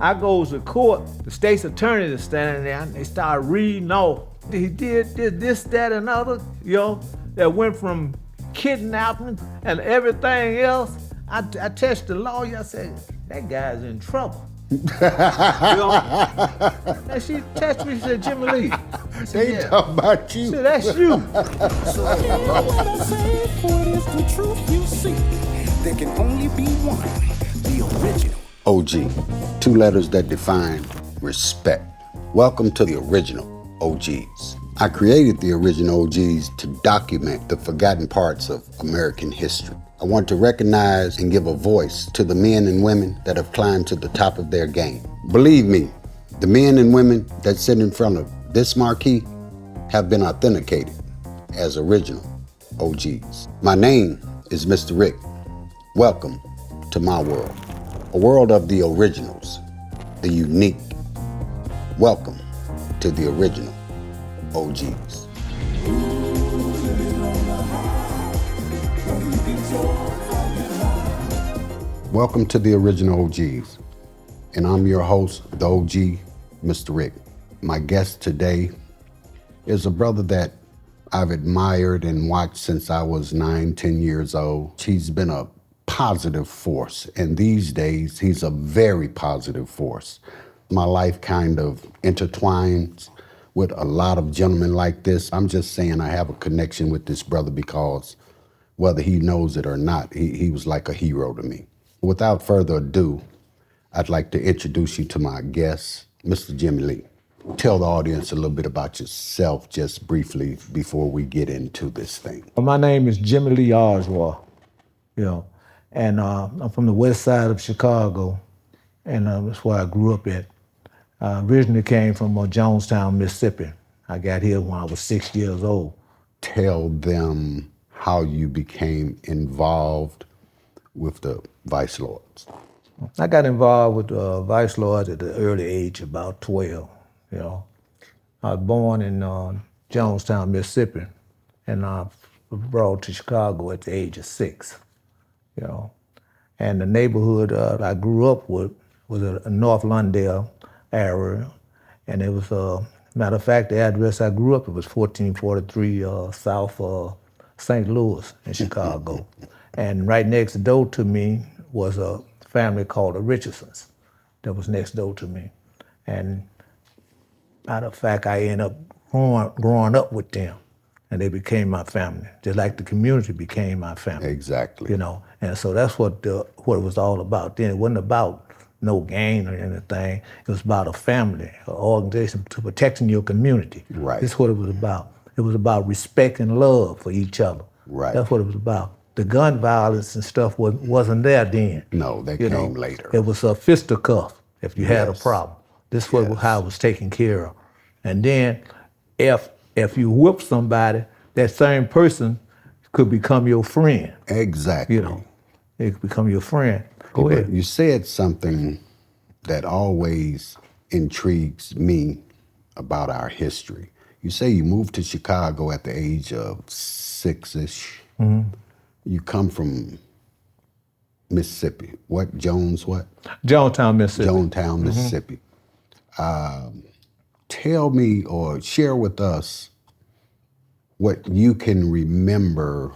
I goes to court, the state's attorney is standing there, and they start reading off. He did this, that, and other, that went from kidnapping and everything else. I touched the lawyer, I said, that guy's in trouble. And she touched me, she said, Jimmie Lee. I said, They talking about you. She said, that's you. So hear what I say, for it is the truth you see. There can only be one, the original. OG, 2 letters that define respect. Welcome to the original OGs. I created the original OGs to document the forgotten parts of American history. I want to recognize and give a voice to the men and women that have climbed to the top of their game. Believe me, the men and women that sit in front of this marquee have been authenticated as original OGs. My name is Mr. Rick. Welcome to my world, a world of the originals, the unique. Welcome to the original OGs. Welcome to the original OGs, and I'm your host, the OG, Mr. Rick. My guest today is a brother that I've admired and watched since I was 9, 10 years old. He's been a positive force, and these days, he's a very positive force. My life kind of intertwines with a lot of gentlemen like this. I'm just saying I have a connection with this brother because whether he knows it or not, he was like a hero to me. Without further ado, I'd like to introduce you to my guest, Mr. Jimmie Lee. Tell the audience a little bit about yourself just briefly before we get into this thing. My name is Jimmie Lee Oswald, and I'm from the west side of Chicago, and that's where I grew up at. I originally came from Jonestown, Mississippi. I got here when I was 6 years old. Tell them how you became involved with the Vice Lords. I got involved with Vice Lords at the early age, about 12, I was born in Jonestown, Mississippi, and I was brought to Chicago at the age of 6, And the neighborhood I grew up with was a North Lawndale area, and it was, matter of fact, the address I grew up at was 1443 South St. Louis in Chicago. And right next door to me was a family called the Richardsons that was next door to me. And matter of fact, I ended up growing up with them, and they became my family, just like the community became my family. Exactly. And so that's what it was all about then. It wasn't about no gang or anything. It was about a family, an organization to protecting your community. Right. That's what it was about. It was about respect and love for each other. Right. That's what it was about. The gun violence and stuff wasn't there then. No, that came later. It was a fisticuff if you had a problem. This was how it was taken care of. And then if you whip somebody, that same person could become your friend. Exactly. It could become your friend. Go ahead. You said something that always intrigues me about our history. You say you moved to Chicago at the age of 6-ish. Mm-hmm. You come from Mississippi. What? Jonestown, Mississippi. Jonestown, Mississippi. Tell me or share with us what you can remember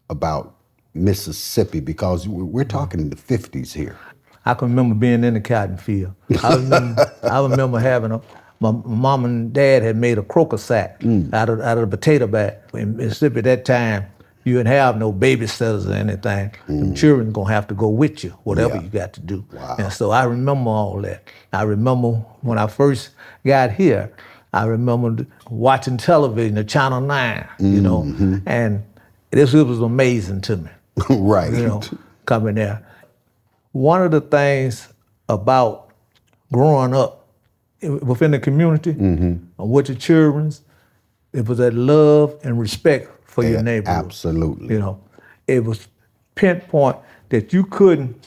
about Mississippi, because we're talking the 50s here. I can remember being in the cotton field. I remember having my mom and dad had made a croaker sack out of the potato bag. In Mississippi at that time, you didn't have no babysitters or anything. The children gonna have to go with you, whatever you got to do. Wow. And so I remember all that. I remember when I first got here, I remember watching television, the Channel 9, and this was amazing to me. Right. Coming there. One of the things about growing up within the community, with the children, it was that love and respect for your neighborhood. Absolutely. It was pinpoint that you couldn't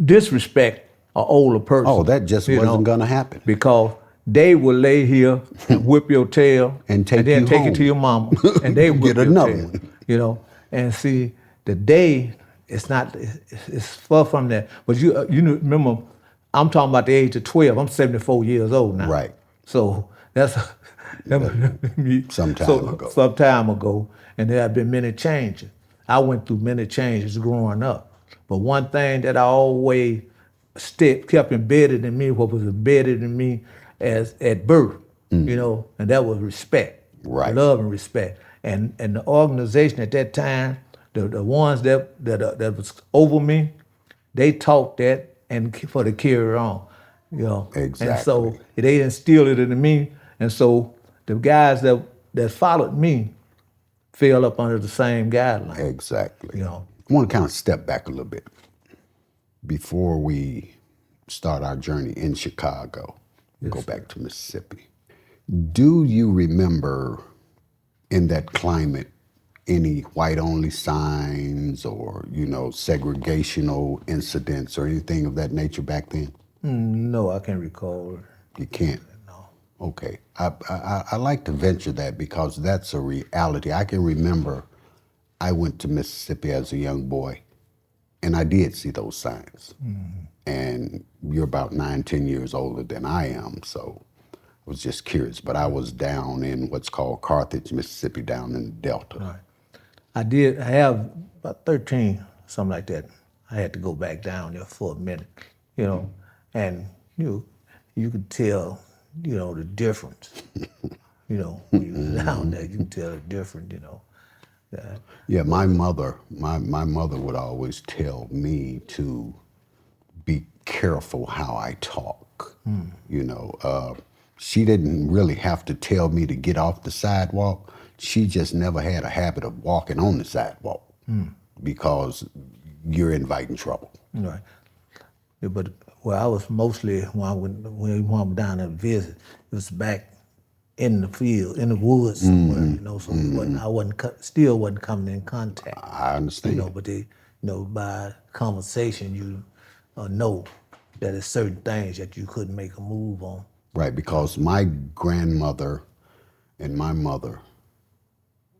disrespect an older person. Oh, that just wasn't gonna happen. Because they will lay here and whip your tail and then take it to your mama and they whip get your another tail. one. And see, the day it's far from that. But you remember I'm talking about the age of 12. I'm 74 years old now. Right. So that's Some time so ago. some time ago, and there have been many changes. I went through many changes growing up, but one thing that I always kept embedded in me, what was embedded in me as at birth, and that was respect, Right. love and respect, and the organization at that time, the ones that was over me, they taught that and for the carry on, Exactly. And so they instilled it into me, and so the guys that followed me fell up under the same guidelines. Exactly. I want to kind of step back a little bit before we start our journey in Chicago. Go back to Mississippi. Do you remember in that climate any white-only signs or, segregational incidents or anything of that nature back then? No, I can't recall. You can't? No. Okay. I like to venture that because that's a reality. I can remember I went to Mississippi as a young boy, and I did see those signs. And you're about 9, 10 years older than I am, so I was just curious. But I was down in what's called Carthage, Mississippi, down in the Delta. Right. I have about 13, something like that. I had to go back down there for a minute, and you could tell, the difference. When you was down there, you can tell the difference, Yeah, my mother would always tell me to be careful how I talk. She didn't really have to tell me to get off the sidewalk. She just never had a habit of walking on the sidewalk because you're inviting trouble. Right. Yeah, but I was mostly when I went down there to visit, it was back in the field, in the woods somewhere, so still wasn't coming in contact. I understand. But by conversation, you know that there's certain things that you couldn't make a move on. Right, because my grandmother and my mother,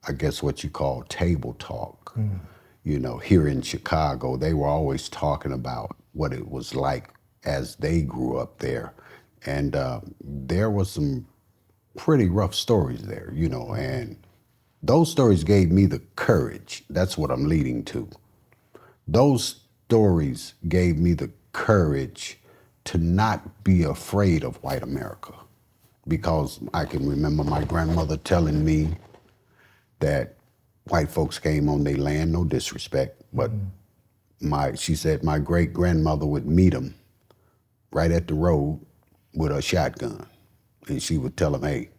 I guess what you call table talk, here in Chicago, they were always talking about what it was like as they grew up there. And there was some pretty rough stories there, and those stories gave me the courage. That's what I'm leading to. Those stories gave me the courage to not be afraid of white America, because I can remember my grandmother telling me that white folks came on their land, no disrespect, but she said my great grandmother would meet them right at the road with a shotgun. And she would tell them, hey,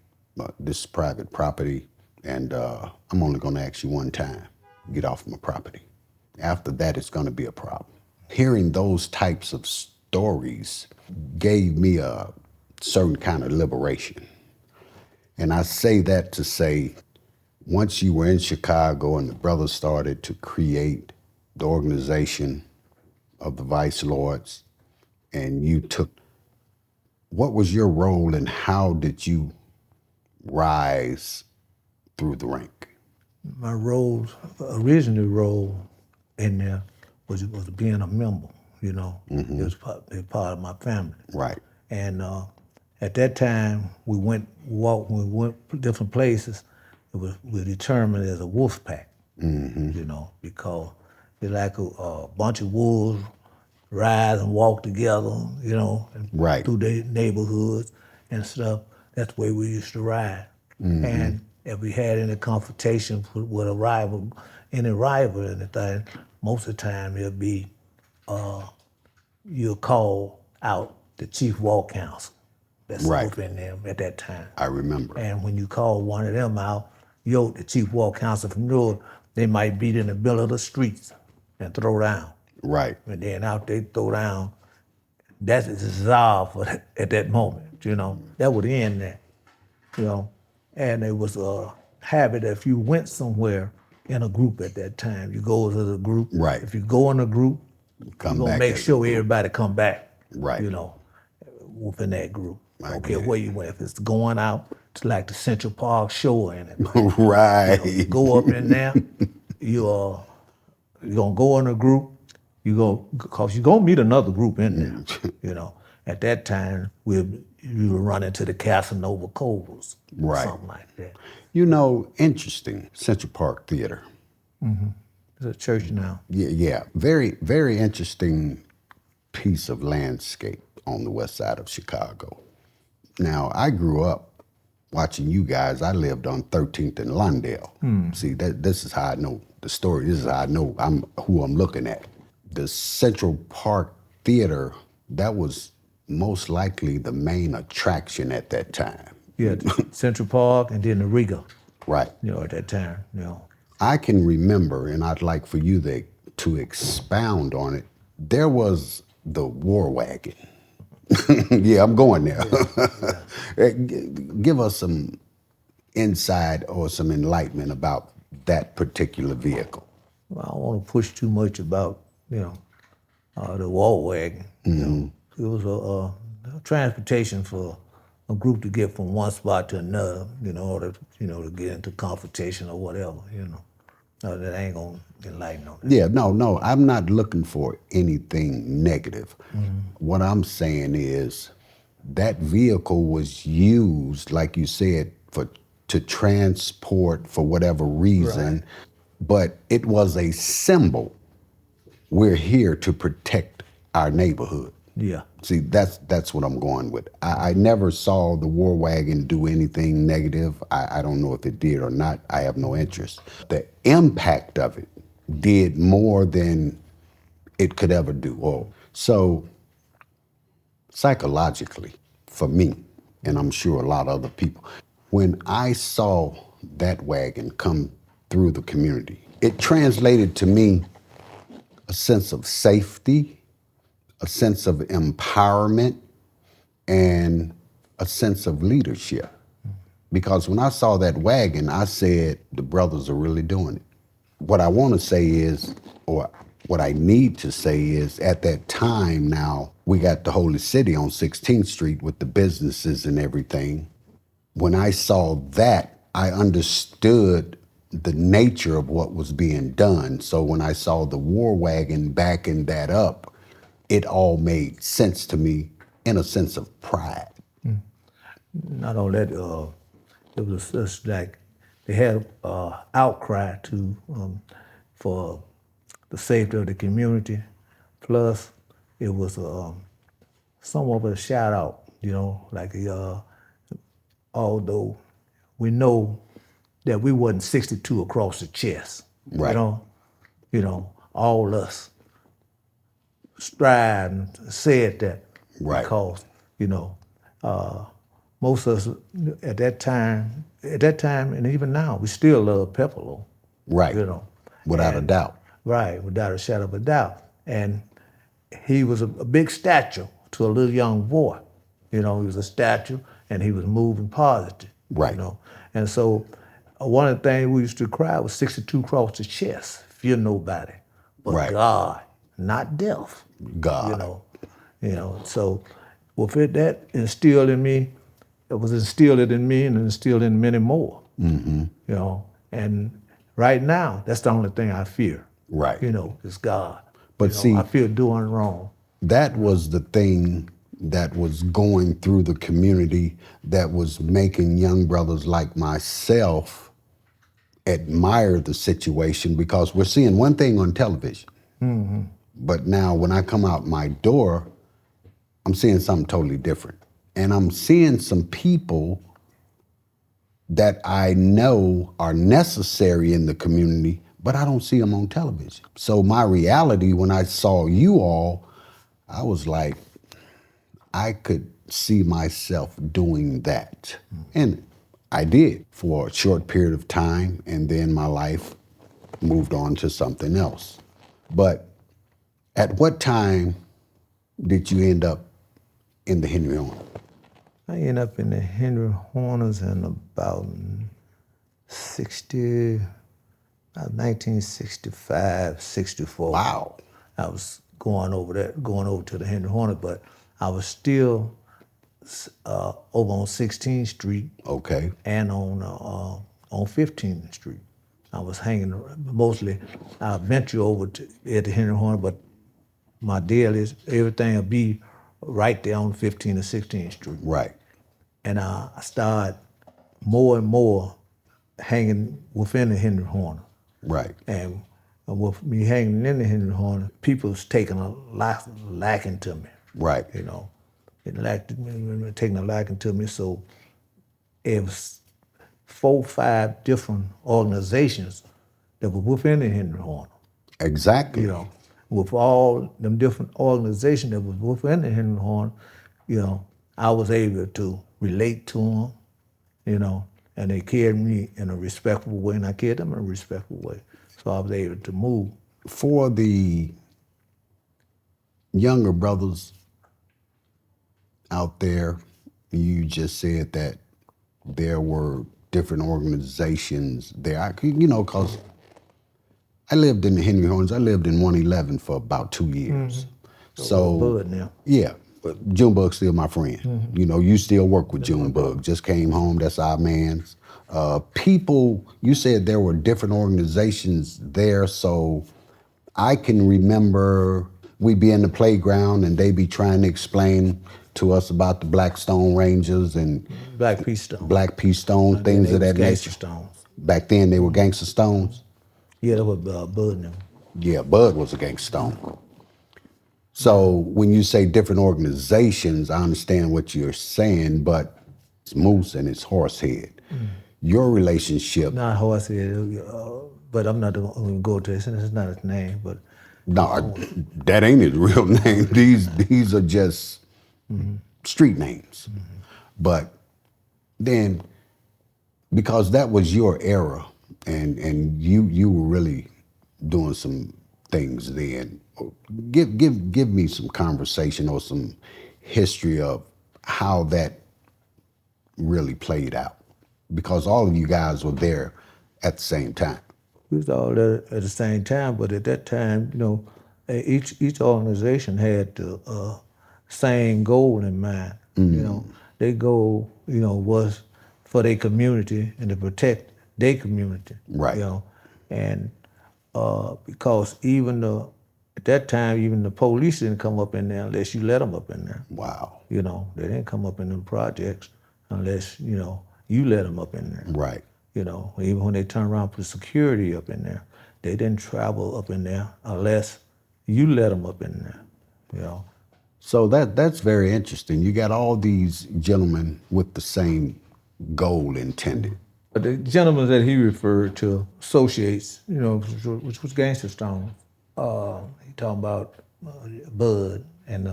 this is private property, and I'm only gonna ask you one time, get off my property. After that, it's gonna be a problem. Hearing those types of stories gave me a certain kind of liberation. And I say that to say, once you were in Chicago and the brothers started to create the organization of the Vice Lords, and you took, what was your role and how did you rise through the rank? My original role in there was being a member, It was part of my family. Right. And at that time, we went different places. We determined as a wolf pack, because it's like a bunch of wolves ride and walk together, and Right. through the neighborhoods and stuff. That's the way we used to ride. And if we had any confrontation with any rival or anything, most of the time it'll be you'll call out the chief war counsel that's Right. open them at that time. I remember. And when you call one of them out, the chief war counsel from North, they might beat in the middle of the streets and throw down. Right. And then out they throw down, that's a dissolve at that moment, That would end that, And it was a habit if you went somewhere in a group at that time, you go to the group. Right. If you go in a group, Come you're back gonna make as a sure group. everybody come back. Right. Within that group. I don't care get it. where you went. If it's going out to like the Central Park show or anything. Right. Go up in there, you're gonna go in a group, because you're gonna meet another group in there, at that time, you were running to the Casanova Covers, Right. something like that. You know, interesting. Central Park Theater. It's a church now. Yeah. Very, very interesting piece of landscape on the west side of Chicago. Now, I grew up watching you guys. I lived on 13th and Lawndale. See, this is how I know the story. This is how I know who I'm looking at. The Central Park Theater, that was most likely the main attraction at that time. Yeah, Central Park and then the Riga, Right. at that time, I can remember, and I'd like for you to expound on it, there was the War Wagon. Yeah, I'm going there. Give us some insight or some enlightenment about that particular vehicle. Well, I don't want to push too much about, the War Wagon. It was a transportation for a group to get from one spot to another, in order, to get into confrontation or whatever, That ain't gonna enlighten on that. Yeah, no, I'm not looking for anything negative. What I'm saying is that vehicle was used, like you said, to transport for whatever reason, Right. but it was a symbol. We're here to protect our neighborhood. Yeah. See, that's what I'm going with. I never saw the War Wagon do anything negative. I don't know if it did or not. I have no interest. The impact of it did more than it could ever do. So psychologically, for me, and I'm sure a lot of other people, when I saw that wagon come through the community, it translated to me a sense of safety, a sense of empowerment, and a sense of leadership. Because when I saw that wagon, I said, the brothers are really doing it. What I want to say is, or what I need to say is, at that time now, we got the Holy City on 16th Street with the businesses and everything. When I saw that, I understood the nature of what was being done. So when I saw the War Wagon backing that up, it all made sense to me in a sense of pride. Not only that, it was just like they had outcry for the safety of the community. Plus, it was somewhat of a shout out, like although we know that we wasn't 62 across the chest, Right. All us strive and said that Right. because, most of us at that time, and even now, we still love Pepperlo. Right. Without a And- doubt. Right, without a shadow of a doubt. And he was a big stature to a little young boy. He was a stature and he was moving positive. Right. And so one of the things we used to cry was 62 across the chest, fear nobody but Right. God, not death. God. So with it, that instilled in me, it was instilled in me and instilled in many more. And right now, that's the only thing I fear. Right. Is God. But see- I fear doing wrong. That was the thing that was going through the community that was making young brothers like myself admire the situation, because we're seeing one thing on television. But now when I come out my door, I'm seeing something totally different. And I'm seeing some people that I know are necessary in the community, but I don't see them on television. So my reality, when I saw you all, I was like, I could see myself doing that. And I did for a short period of time, and then my life moved on to something else. But at what time did you end up in the Henry Horner? I ended up in the Henry Horners in about 1965, 64. Wow. I was going over to the Henry Horner, but I was still over on 16th Street Okay. and on 15th Street. I was hanging mostly. I venture over to at the Henry Horner, but my deal is everything will be right there on 15th and 16th Street. Right. And I started more and more hanging within the Henry Horner. Right. And with me hanging in the Henry Horner, people was taking a liking to me. Right. You know, taking a liking to me. So it was 4 or 5 different organizations that were within the Henry Horner. Exactly. You know, with all them different organizations that was within the Henry Horner, you know, I was able to relate to them, you know, and they carried me in a respectful way, and I carried them in a respectful way. So I was able to move. For the younger brothers out there, you just said that there were different organizations there. You know, because I lived in the Henry Horns. I lived in 111 for about 2 years. So Bud now. yeah, but Junebug's still my friend. You know, you still work with Junebug. Just came home. That's our man's. People, you said there were different organizations there, so I can remember we'd be in the playground and they'd be trying to explain to us about the Black Stone Rangers and Black Peace Stone. Black Peace Stone, things of that Gangster nature. Stones. Back then they were Gangster Stones. Yeah, that was Bud now. Yeah, Bud was a Gangster Stone. So when you say different organizations, I understand what you're saying, but it's Moose and it's Horsehead. Your relationship, Not Horsehead, but I'm not going to go to it. It's not his name, but no, that ain't his real name. These are just street names. But then, because that was your era, and you were really doing some things then, give me some conversation or some history of how that really played out, because all of you guys were there at the same time. we was all there at the same time. But at that time, you know, each organization had the same goal in mind. You know, their goal, you know, was for their community and to protect their community. Right. You know, and because at that time, even the police didn't come up in there unless you let them up in there. Wow. You know, they didn't come up in them projects unless, you know, you let them up in there. Right. You know, even when they turned around put security up in there, they didn't travel up in there unless you let them up in there, you know. So that's very interesting. You got all these gentlemen with the same goal intended. But the gentleman that he referred to, associates, you know, which was Gangster Stone, he talking about Bud and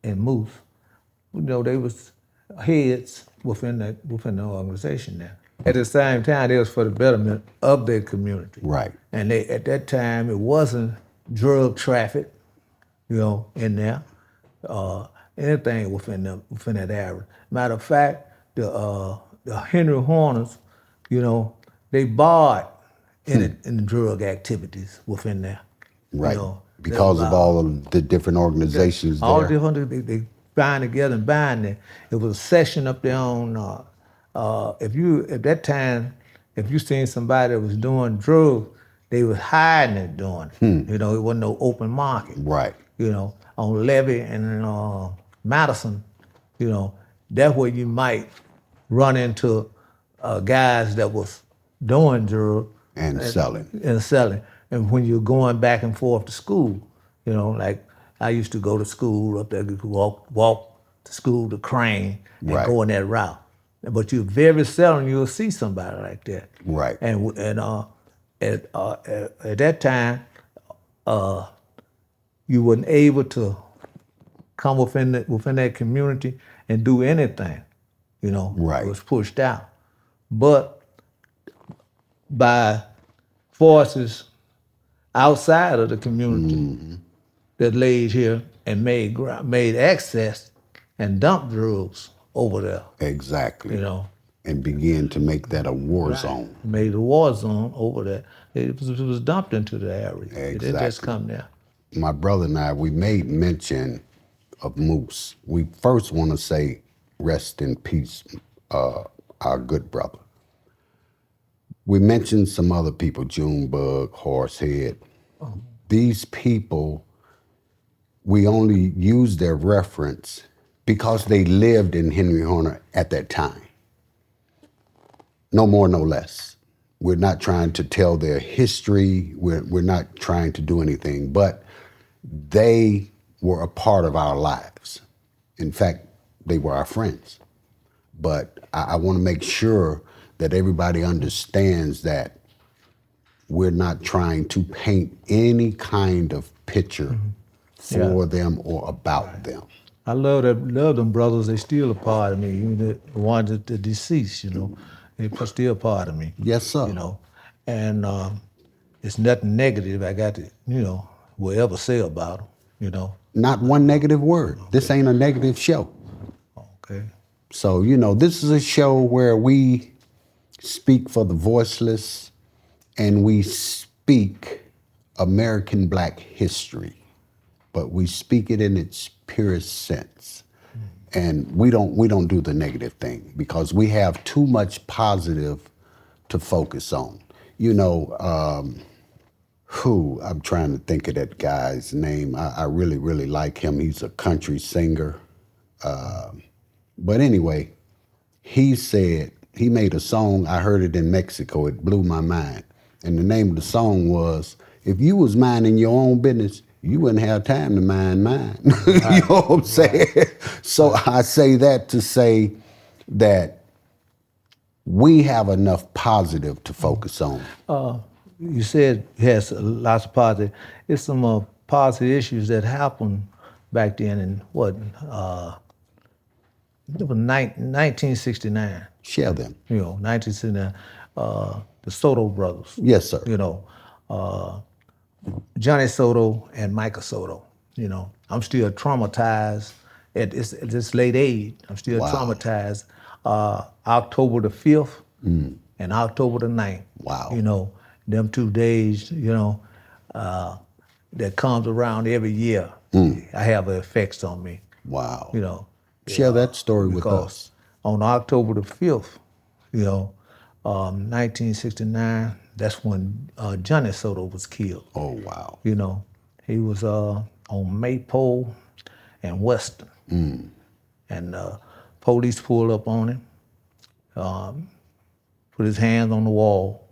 Moose. You know, they was heads within the organization there. At the same time, they was for the betterment of their community. Right. And at that time, it wasn't drug traffic, you know, in there, anything within that area. Matter of fact, the Henry Horners, you know, they barred in the drug activities within there. Right. You know, Because of all of the different organizations all there. different, they bind together and bind there. It was a session up there on, at that time, if you seen somebody that was doing drugs, they was hiding it doing it. You know, it wasn't no open market. Right. You know, on Levy and Madison, you know, that's where you might run into guys that was doing drugs. And selling. And selling. And when you're going back and forth to school, you know, like I used to go to school up there, walk to school to Crane and Right. go in that route. But you're very seldom you'll see somebody like that. Right. And at that time, you weren't able to come within that community and do anything. You know, Right. It was pushed out. But by forces outside of the community that laid here and made access and dumped drugs over there, Exactly. you know. And begin to make that a war zone. Made a war zone over there. It was dumped into the area. It didn't just Exactly. come there. My brother and I, we made mention of Moose. We first want to say rest in peace, our good brother. We mentioned some other people, Junebug, Horsehead. These people we only use their reference because they lived in Henry Horner at that time. No more, no less. We're not trying to tell their history. We're not trying to do anything, but they were a part of our lives. In fact, they were our friends. But I want to make sure that everybody understands that we're not trying to paint any kind of picture for them or about them. I love them brothers. They still a part of me. Even the ones that the deceased, they still part of me. Yes, sir. And it's nothing negative I got to, will ever say about them. Not one negative word. This ain't a negative show. Okay. So, this is a show where we speak for the voiceless and we speak American Black history, but we speak it in its purest sense. And we don't do the negative thing because we have too much positive to focus on. I'm trying to think of that guy's name. I really, really like him. He's a country singer. But anyway, he said, he made a song, I heard it in Mexico, it blew my mind. And the name of the song was, if you was minding your own business, you wouldn't have time to mind mine. You know what I'm saying? So I say that to say that we have enough positive to focus on. You said it has lots of positive. It's some positive issues that happened back then in what? It was 1969. Share them. 1969. The Soto brothers. Yes, sir. Johnny Soto and Michael Soto. I'm still traumatized at this late age. I'm still traumatized. October the 5th and October the 9th. Wow. Them 2 days, that comes around every year. I have effects on me. Wow. Share that story with us. On October the 5th, 1969, that's when Johnny Soto was killed. Oh, wow. He was on Maypole and Western. And police pulled up on him, put his hands on the wall,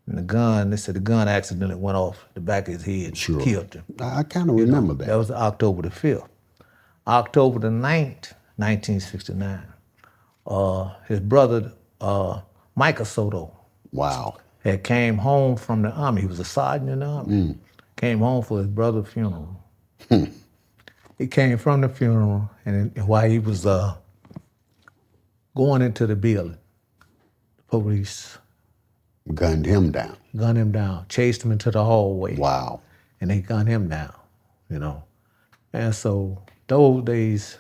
and they said the gun accidentally went off the back of his head, killed him. I kind of remember that. That was October the 5th. October the 9th, 1969, his brother, Michael Soto, had came home from the Army. He was a sergeant in the Army. Came home for his brother's funeral. He came from the funeral, and while he was going into the building, the police gunned him down. Chased him into the hallway. Wow. And they gunned him down, And so those days,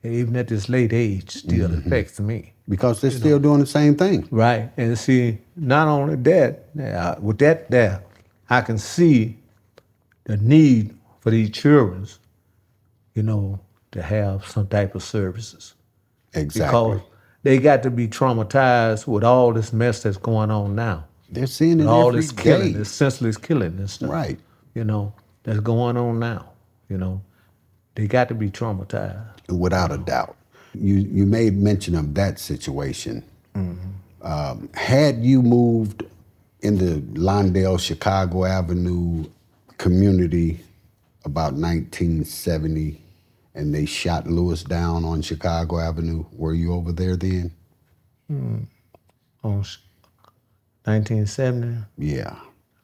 even at this late age, still affects me. Because they're still doing the same thing. Right. And see, not only that, with that there, I can see the need for these children, to have some type of services. Exactly. Because they got to be traumatized with all this mess that's going on now. They're seeing it all every this killing, day. this senseless killing and stuff. Right. That's going on now. They got to be traumatized. Without a doubt. You made mention of that situation. Had you moved in the Lawndale, Chicago Avenue community about 1970 and they shot Lewis down on Chicago Avenue, were you over there then? On 1970? Yeah.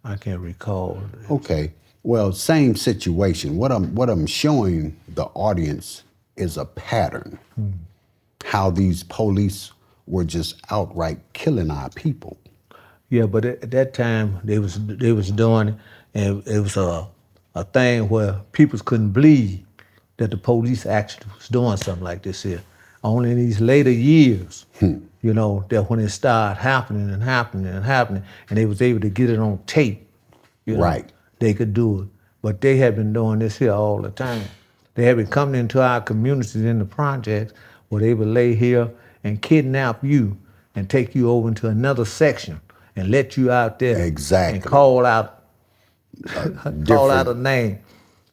I can't recall. Okay. Well, same situation. What I'm showing the audience is a pattern. How these police were just outright killing our people. Yeah, but at that time they was doing it, and it was a thing where people couldn't believe that the police actually was doing something like this here. Only in these later years, that when it started happening, and they was able to get it on tape, Right. They could do it. But they had been doing this here all the time. They had been coming into our communities in the projects where they would lay here and kidnap you and take you over into another section and let you out there. Exactly. And call out a name.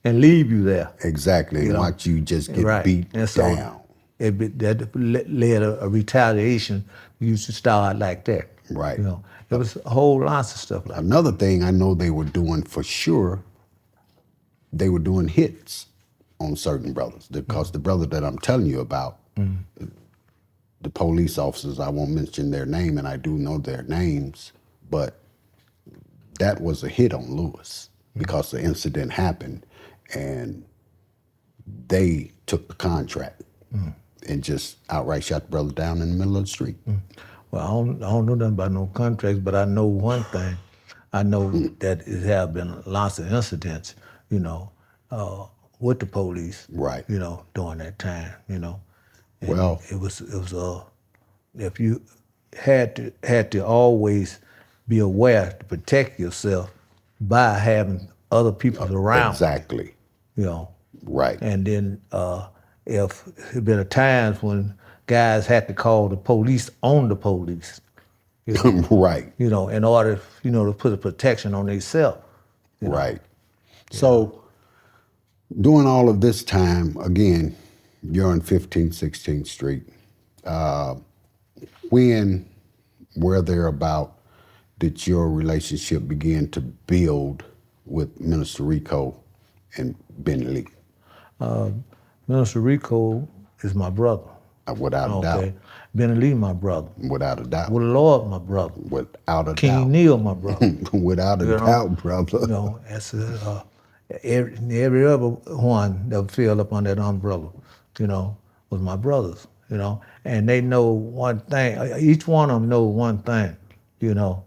and leave you there. Exactly. And You know, watch you just get right. beat And so down. that led a retaliation. You used to start like that. Right. You know, there was a whole lots of stuff like that. Another thing I know they were doing for sure, they were doing hits on certain brothers. Because the brother that I'm telling you about, the police officers, I won't mention their name, and I do know their names, but that was a hit on Lewis because the incident happened and they took the contract and just outright shot the brother down in the middle of the street. Well, I don't know nothing about no contracts, but I know one thing. I know that it have been lots of incidents, you know, with the police, Right. you know, during that time, you know. And Well, it was if you had to always be aware to protect yourself by having other people around, exactly. you know. Right. And then if there been times when guys had to call the police on the police, Right. you know, in order, you know, to put a protection on themselves. Right. So during all of this time, again, you're on 15th, 16th Street. When, where thereabout, did your relationship begin to build with Minister Rico and Ben Lee? Minister Rico is my brother. Without a doubt. Okay. Ben Lee, my brother. Without a doubt. With the Lord, my brother. Without a King doubt. Neil, my brother. Without a You know? doubt, brother. You know, that's every other one that fell up under that umbrella, you know, was my brothers, you know. And they know one thing, each one of them know one thing, you know,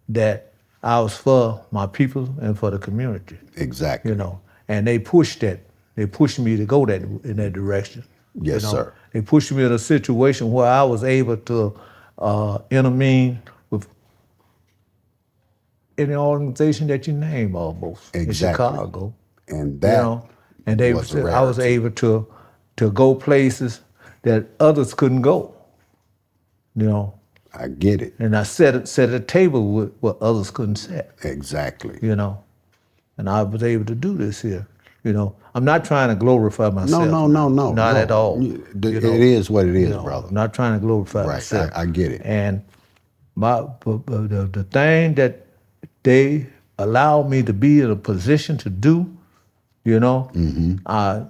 that I was for my people and for the community, Exactly. you know. And they pushed that. They pushed me to go in that direction. Yes, you know? sir. They pushed me in a situation where I was able to intervene with any organization that you name almost in Exactly. Chicago. And You that know, and they was a I was rarity. able to go places that others couldn't go. You know, I get it. and I set a table with what others couldn't set. Exactly. You know, and I was able to do this here. You know, I'm not trying to glorify myself. No, not no. at all. It you know. is what it is, You know, brother. I'm not trying to glorify Right. myself. I get it. And the thing that they allowed me to be in a position to do, you know, I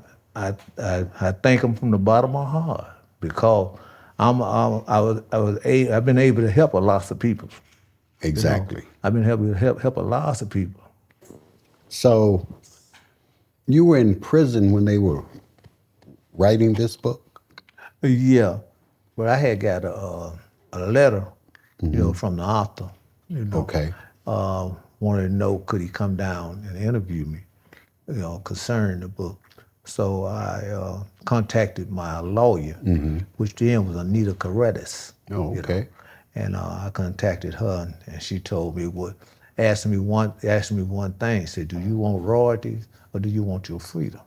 thank them from the bottom of my heart because I've been able to help a lot of people. you know. Exactly. I've been able to help a lot of people. So you were in prison when they were writing this book? Yeah, but I had got a letter, you know, from the author. You know, Okay. Wanted to know could he come down and interview me, you know, concerning the book. So I contacted my lawyer, which then was Anita Corredes. Oh, you okay. know. And I contacted her, and she told me asked me one thing. Said, "Do you want royalties or do you want your freedom?"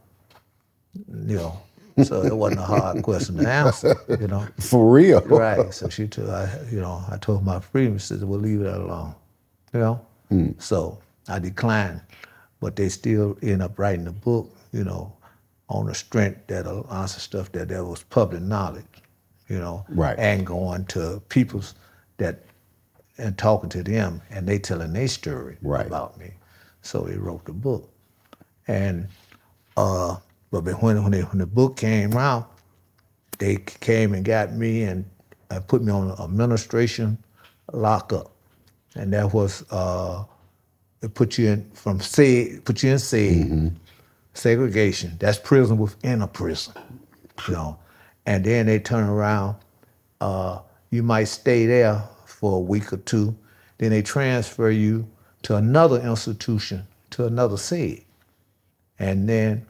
You know. So it wasn't a hard question to answer. You know. For real? Right. So she told, I told my freedom, she said, "Well, leave that alone." You know. So I declined, but they still end up writing the book. You know, on the strength that a lot of stuff that was public knowledge. You know. Right. And going to people's and talking to them, and they telling their story Right. about me. So they wrote the book, and but when the book came out, they came and got me and put me on administration lockup, and that was it put you in segregation. That's prison within a prison, you know. And then they turn around. You might stay there for a week or two, then they transfer you to another institution, to another city, and then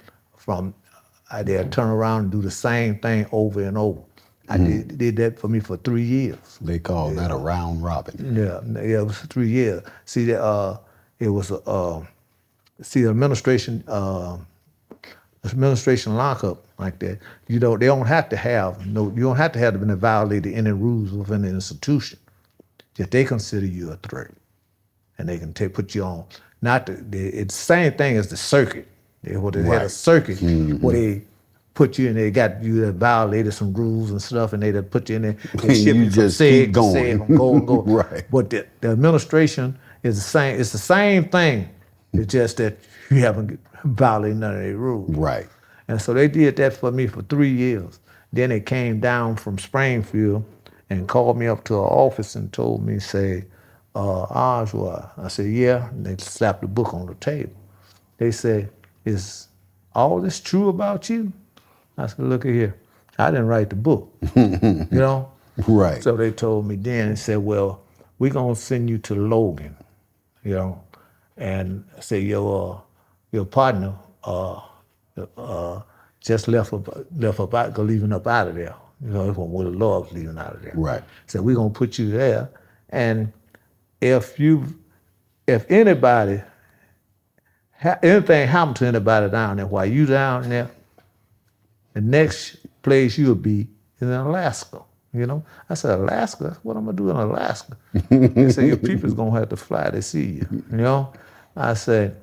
they'll turn around and do the same thing over and over. I did that for me for 3 years. They call that a round robin. Yeah, it was 3 years. See, it was administration lockup like that. You know, they don't have to have you don't have to have been violated any rules within the institution. If they consider you a threat, and they can put you on. It's the same thing as the circuit. They had a Right. circuit where they put you in. They got you that violated some rules and stuff, and they put you in there. They And ship you you from just keep seg to seg, going. from go and go. Right. But the administration is the same. It's the same thing. It's just that you haven't violated none of their rules. Right. And so they did that for me for 3 years. Then they came down from Springfield and called me up to an office and told me, say, Oswald. I said, yeah. And they slapped the book on the table. They said, is all this true about you? I said, look at here. I didn't write the book, you know? Right. So they told me then, and said, well, we're going to send you to Logan, you know? And I said, your partner just left up out, leaving up out of there. You know, it was where the Lord was leaving out of there. Right. So we're going to put you there. And if anybody, anything happened to anybody down there while you down there, the next place you'll be is in Alaska. You know, I said, Alaska? What am I doing in Alaska? They said, your people's gonna have to fly to see you. You know, I said,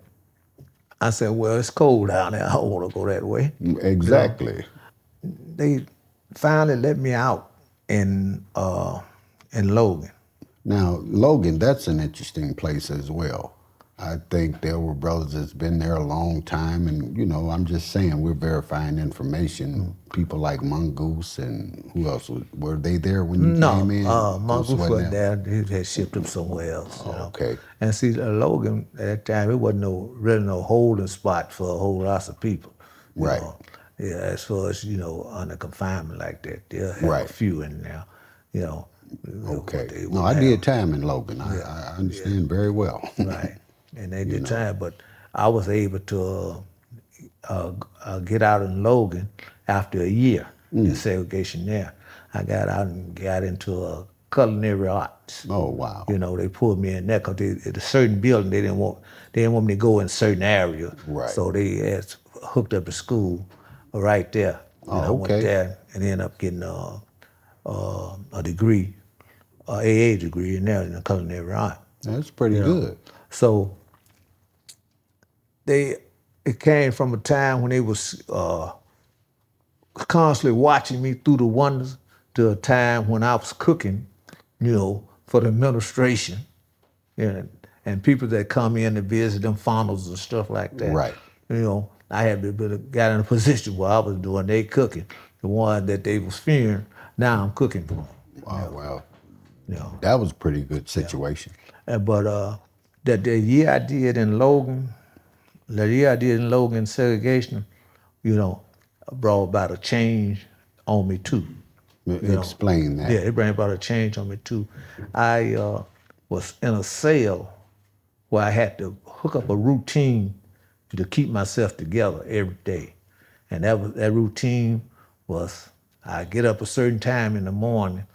well, it's cold down there. I don't want to go that way. Exactly. You know, they finally let me out in Logan. Now, Logan, that's an interesting place as well. I think there were brothers that's been there a long time, and you know, I'm just saying we're verifying information. People like Mongoose and who else were they there when you came in? Mongoose wasn't there. He had shipped them somewhere else. You know? Okay. And see, Logan at that time, it wasn't really no holding spot for a whole lot of people. You Right. know? Yeah, as far as, you know, under confinement like that, they'll have Right. a few in there. You know. Okay. No, I did time in Logan. I understand very well. Right. And they did time, but I was able to get out in Logan after a year in segregation there. I got out and got into culinary arts. Oh, wow. You know, they pulled me in there because at a certain building they didn't want me to go in certain areas. Right. So they had hooked up a school right there. And I went there and ended up getting a degree, AA degree in there in the culinary art. That's pretty good. So it came from a time when they was constantly watching me through the wonders to a time when I was cooking, you know, for the administration and people that come in to visit them funnels and stuff like that. Right. You know, I had got in a position where I was doing their cooking, the one that they was fearing. Now I'm cooking for them. Wow, wow. You know. That was a pretty good situation. But the year I did in Logan, segregation, you know, brought about a change on me too. Explain that. Yeah, it brought about a change on me too. I was in a cell where I had to hook up a routine to keep myself together every day. And that routine was I get up a certain time in the morning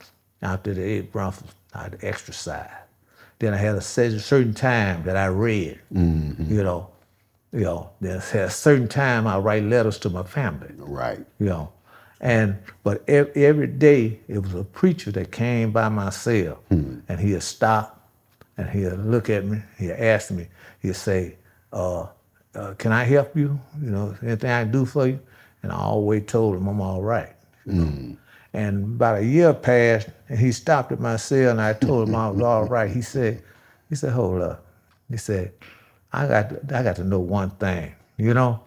after the 8 breakfast, I'd exercise. Then I had a certain time that I read, you know. Then I had a certain time I write letters to my family. Right. You know. But every day it was a preacher that came by my cell and he'd stop and he'd look at me, he'd ask me, he'd say, can I help you? You know, anything I can do for you? And I always told him I'm all right. You know? And about a year passed, and he stopped at my cell, and I told him I was all right. He said, hold up. He said, I got to know one thing. You know,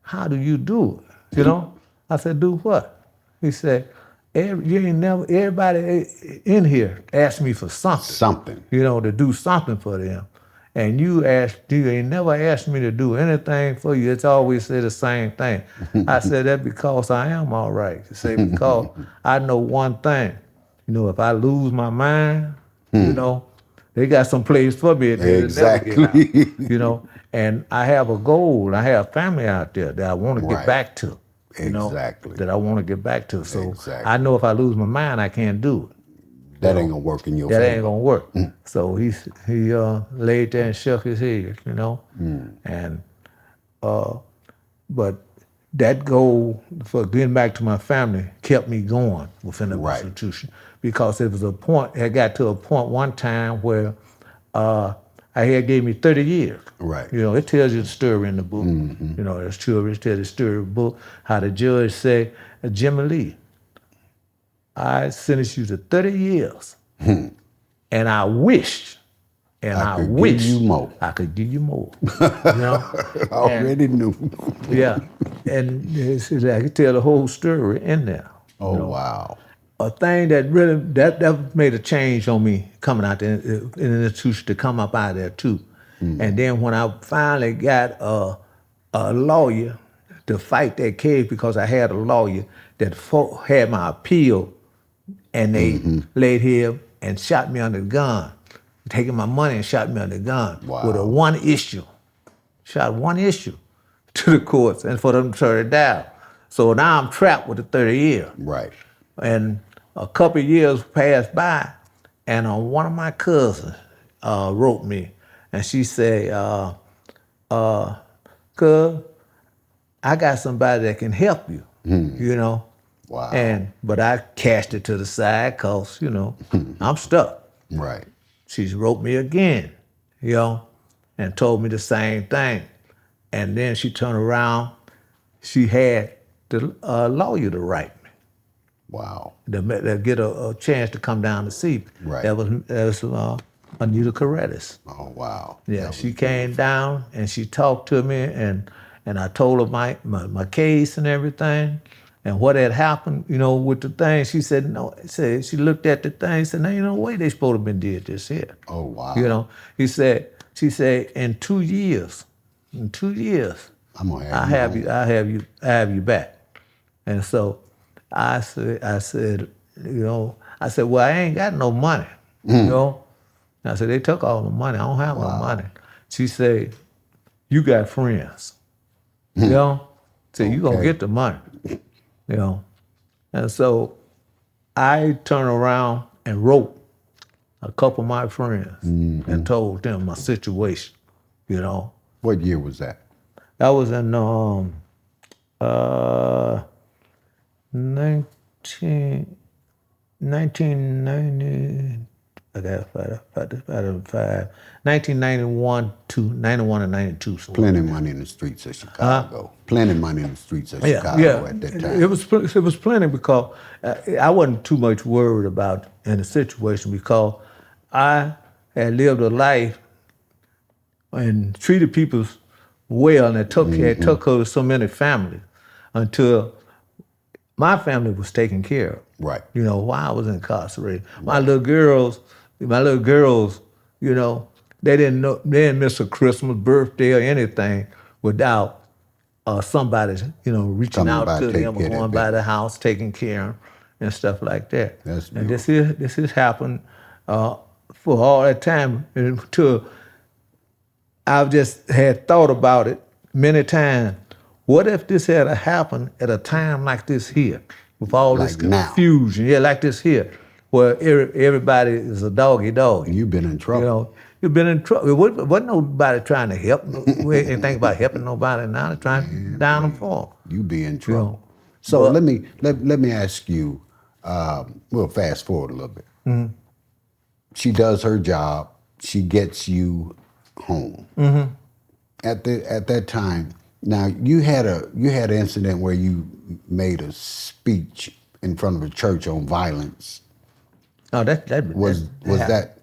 how do you do it? You know, I said, do what? He said, everybody in here asked me for something. Something. You know, to do something for them. And you ain't never asked me to do anything for you. It's always said the same thing. I said that because I am all right. He said, because I know one thing. You know, if I lose my mind, you know, they got some place for me at the end of the day to get out, you know. And I have a goal. I have family out there that I want to get back to. You know, that I want to get back to. So I know if I lose my mind, I can't do it. That ain't gonna work in your favor. That ain't gonna work. So he laid there and shook his head, you know. And but that goal for getting back to my family kept me going within the institution because it was a point. It got to a point one time where I gave me 30 years. Right. You know, it tells you the story in the book. Mm-hmm. You know, it's true. It tells the story of the book, how the judge said, Jimmie Lee, I sentenced you to 30 years. And I wished, I could give you more. I could give you more. You know? I already knew. Yeah. And I could tell the whole story in there. Oh, you know? wow. A thing that really, that made a change on me coming out there in the institution to come up out of there too. And then when I finally got a lawyer to fight that case, because I had a lawyer that had my appeal, and they laid here and shot me under the gun, taking my money and shot me under the gun with a one issue. Shot one issue to the courts and for them to turn it down. So now I'm trapped with the 30 years. Right. And a couple of years passed by, and one of my cousins wrote me, and she said, cuz, I got somebody that can help you, you know? Wow. But I cast it to the side because, you know, I'm stuck. Right. She wrote me again, you know, and told me the same thing. And then she turned around, she had the lawyer to write me. Wow. To get a chance to come down to see me. Right. That was Anita Correttis. Oh, wow. Yeah, she came down and she talked to me, and I told her my case and everything. And what had happened, you know, with the thing, she said, no, she looked at the thing and said, no, you know, way they supposed to have been did this here. Oh, wow. You know, she said, in 2 years, I'm gonna have you back. And so I said, well, I ain't got no money, you know. And I said, they took all the money, I don't have no money. She said, you got friends, you know. So you gonna get the money. You know, and so I turned around and wrote a couple of my friends and told them my situation, you know. What year was that? That was in 1990, I got 1991 to 91 and 92. So Plenty of money in the streets of Chicago. Plenty of money in the streets of Chicago at that time. It was plenty because I wasn't too much worried about in the situation because I had lived a life and treated people well, and it took care of so many families until my family was taken care of. Right. You know, while I was incarcerated. My little girls, you know, they didn't miss a Christmas, birthday, or anything without somebody, you know, reaching Coming out by, to take them or care of going by the house, taking care of them and stuff like that. That's and this has happened for all that time until I've just had thought about it many times. What if this had happened at a time like this here, with all this confusion? Now. Yeah, like this here, where everybody is a doggy. You've been in trouble. You know, you've been in trouble. Wasn't nobody trying to help. We ain't think about helping nobody now. They're trying to down them for. You be in trouble. You know, so let me ask you. We'll fast forward a little bit. Mm-hmm. She does her job. She gets you home. Mm-hmm. At that time. Now you had an incident where you made a speech in front of a church on violence. Oh, that that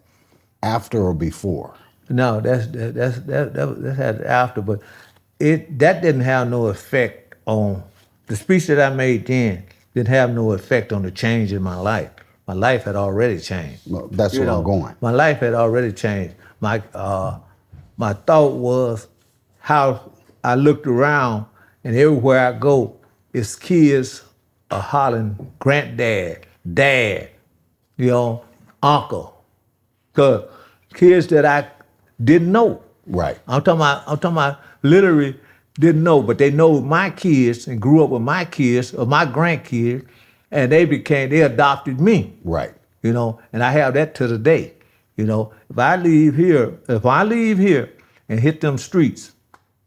after or before? No, that had after, but that didn't have no effect on the speech that I made then. Didn't have no effect on the change in my life. My life had already changed. Well, that's where I'm going. My life had already changed. My thought was how I looked around, and everywhere I go, it's kids are hollering, granddad, dad, you know, uncle. Cause kids that I didn't know. Right. I'm talking about literally didn't know, but they know my kids and grew up with my kids or my grandkids, and they adopted me. Right. You know, and I have that to the day. You know, if I leave here and hit them streets,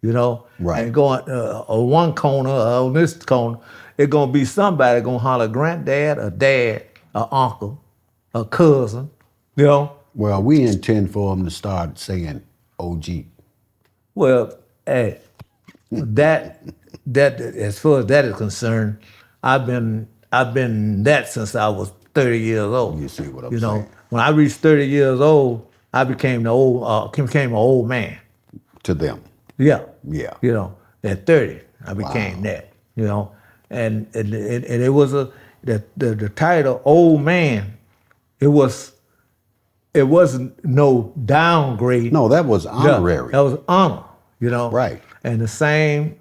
you know, right. and go on one corner or on this corner, it's gonna be somebody gonna holler granddad, a dad, a uncle, a cousin, you know. Well, we intend for them to start saying OG? Well, hey, that as far as that is concerned, I've been that since I was 30 years old. You see what I'm You know, saying? when I reached 30 years old, I became an old man. To them. Yeah. Yeah. You know, at 30, I became that. You know, and it was the title old man. It wasn't no downgrade. No, that was Yeah, honorary. that was honor. You know. Right. And the same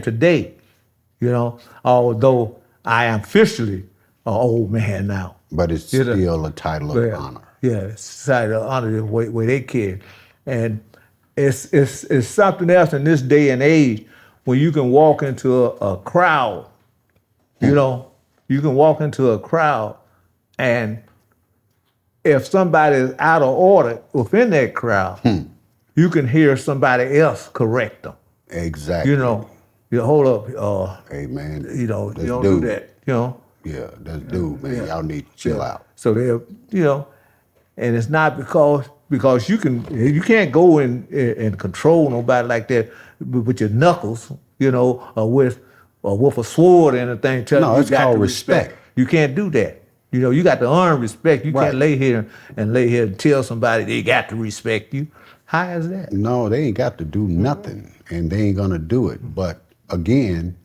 today. You know, although I am officially an old man now. But it's You know, still a title of honor. Yeah, it's a title of honor the way they care. And it's something else in this day and age when you can walk into a crowd, you know, you can walk into a crowd and if somebody is out of order within that crowd, you can hear somebody else correct them. Exactly. You know, you hold up, Hey, man. you know, that's you don't dude. do that, you know. Yeah, that's dude, man. Yeah. Y'all need to chill out. So they're, you know, and it's not because you can't go and control nobody like that with your knuckles, you know, or with a sword and anything. No, it's called respect. You can't do that. You know, you got to earn respect. You Right. can't lay here and tell somebody they got to respect you. How is that? No, they ain't got to do nothing, and they ain't gonna do it. But again,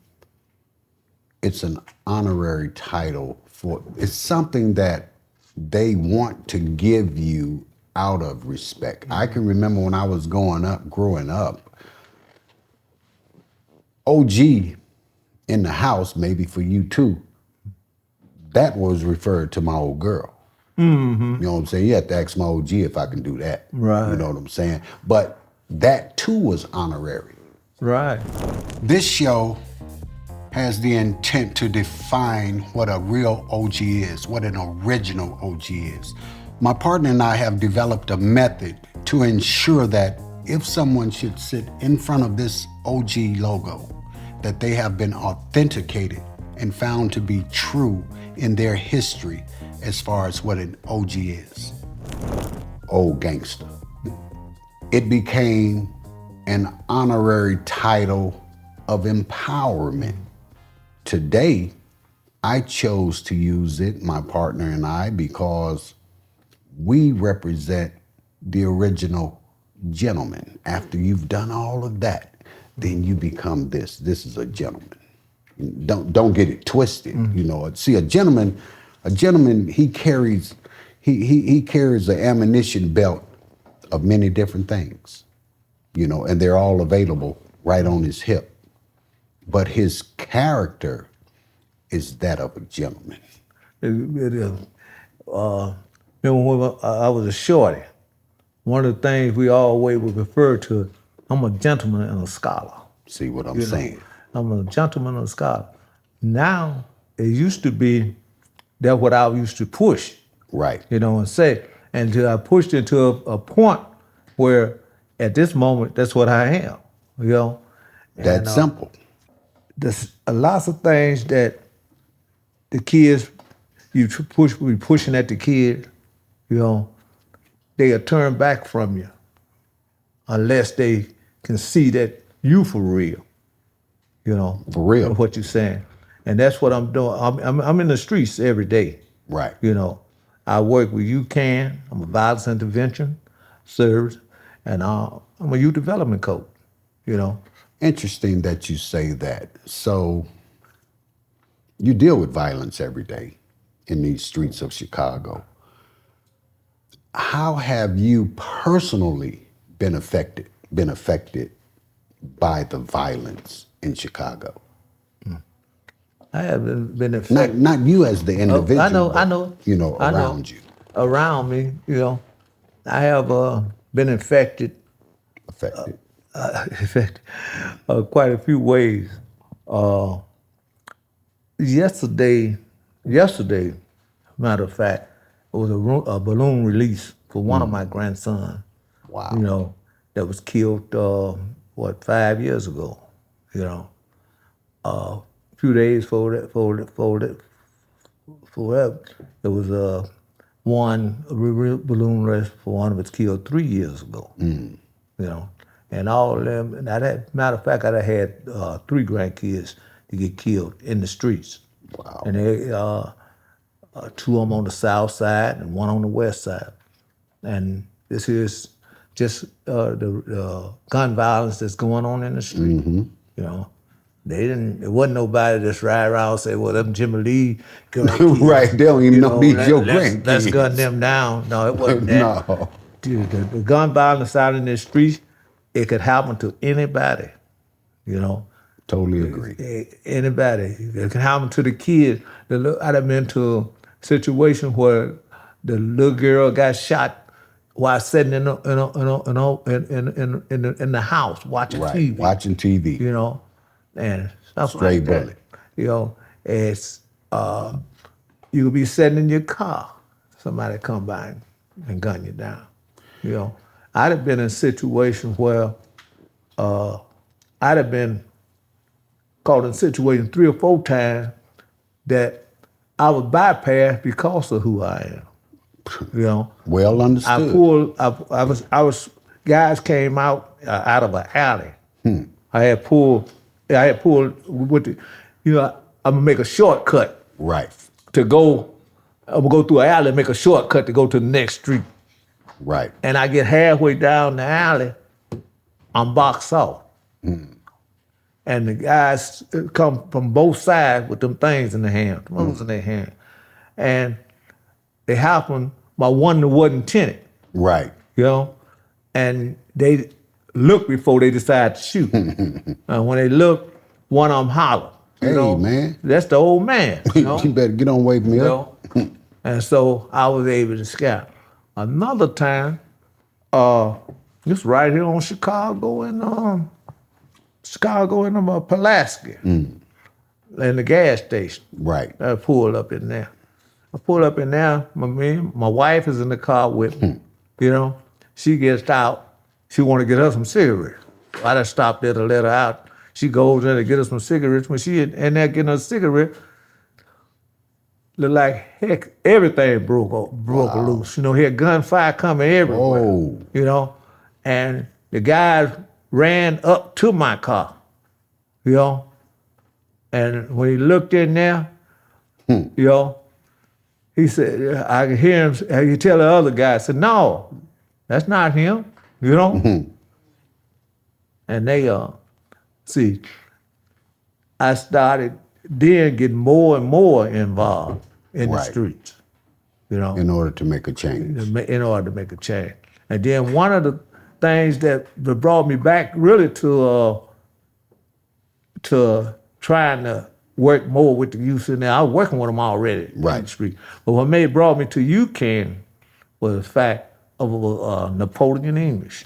it's an honorary title it's something that they want to give you out of respect. I can remember when I was growing up, OG in the house, maybe for you too, that was referred to my old girl. Mm-hmm. You know what I'm saying? You have to ask my OG if I can do that. Right. You know what I'm saying? But that too was honorary. Right. This show has the intent to define what a real OG is, what an original OG is. My partner and I have developed a method to ensure that if someone should sit in front of this OG logo, that they have been authenticated and found to be true in their history as far as what an OG is. Old gangster. It became an honorary title of empowerment. Today, I chose to use it, my partner and I, because we represent the original gentleman. After you've done all of that, then you become this. This is a gentleman. Don't get it twisted. You know, see, a gentleman, he carries the ammunition belt of many different things, you know, and they're all available right on his hip. But his character is that of a gentleman. It is. Remember when I was a shorty, one of the things we always would refer to, I'm a gentleman and a scholar. See what I'm You know, saying? I'm a gentleman and a scholar. Now, it used to be that's what I used to push, Right. you know, and say. Until I pushed it to a point where at this moment, that's what I am, you know. That's simple. There's lots of things that the kids, we pushing at the kids, you know, they'll turn back from you unless they can see that you for real, you know. For real. What you're saying. And that's what I'm doing. I'm in the streets every day. Right. You know, I work with UCAN. I'm a violence intervention service, and I'm a youth development coach, you know. Interesting that you say that. So you deal with violence every day in these streets of Chicago. How have you personally been affected by the violence in Chicago? I have been affected. Not you as the individual. I but, know. You know, I know. around you. Around me, you know, I have been affected quite a few ways. Yesterday, matter of fact, it was a balloon release for one of my grandsons. Wow. You know, that was killed 5 years ago. You know, a few days for that, it was won a balloon race for one of its killed 3 years ago. You know, and all of them. And matter of fact, I had 3 grandkids to get killed in the streets. Wow. And they 2 of them on the south side and 1 on the west side. And this is just the gun violence that's going on in the street. You know, it wasn't nobody just ride around and say, well, them Jimmie Lee grandkids. Right, they don't even know these your Let's grandkids. gun them down. No, it wasn't that. No. Dude, the gun violence out in the streets, it could happen to anybody, you know. Totally agree. Anybody. It can happen to the kids. I'd have been to a situation where the little girl got shot while sitting in the house watching TV. Watching TV. You know, and stuff Stray like that. bullet. You know, it's you could be sitting in your car, somebody come by and gun you down. You know, I'd have been in situations where I'd have been caught in a situation 3 or 4 times that I was bypassed because of who I am. You know, Well understood. I was guys came out of an alley. I had pulled with the, you know, I'm gonna make a shortcut Right. to go. I'm gonna go through an alley and make a shortcut to go to the next street. Right. And I get halfway down the alley, I'm boxed off. And the guys come from both sides with them things in their hand, in their hand. And they happened by one that wasn't tinted, Right. you know? And they looked before they decided to shoot. And when they looked, one of them hollered. You Hey, know, man. That's the old man. You know? You better get on, wake me You up. know? And so I was able to scout. Another time, this right here on Chicago and Pulaski, in the gas station. Right. I pulled up in there. My wife is in the car with me. You know, she gets out. She want to get her some cigarettes. I just stopped there to let her out. She goes in to get her some cigarettes. When she in there getting her a cigarette, look like heck, everything broke loose. You know, hear gunfire coming everywhere. Oh. You know, and the guys ran up to my car. You know, and when he looked in there, you know, he said, I could hear him. He tell the other guy, I said, no, that's not him. You know, and they see, I started then getting more and more involved in the Right. streets, you know, In order to make a change. in order to make a change. And then one of the things that brought me back really to trying to work more with the youth in there. I was working with them already in Right. the street. But what brought me to UCAN was the fact of Napoleon English.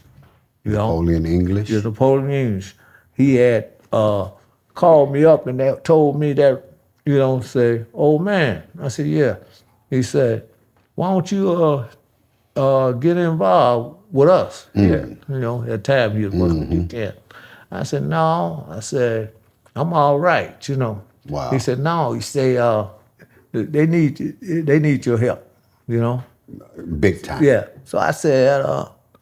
You know? Napoleon English. Yeah, Napoleon English. He had called me up and told me that, you know, say, oh man. I said, yeah. He said, why don't you get involved with us? Yeah. You know, at the time he was working with UCAN. I said, no. I said, I'm all right, you know. Wow. He said, no. He said, they need your help, you know. Big time. Yeah. So I said,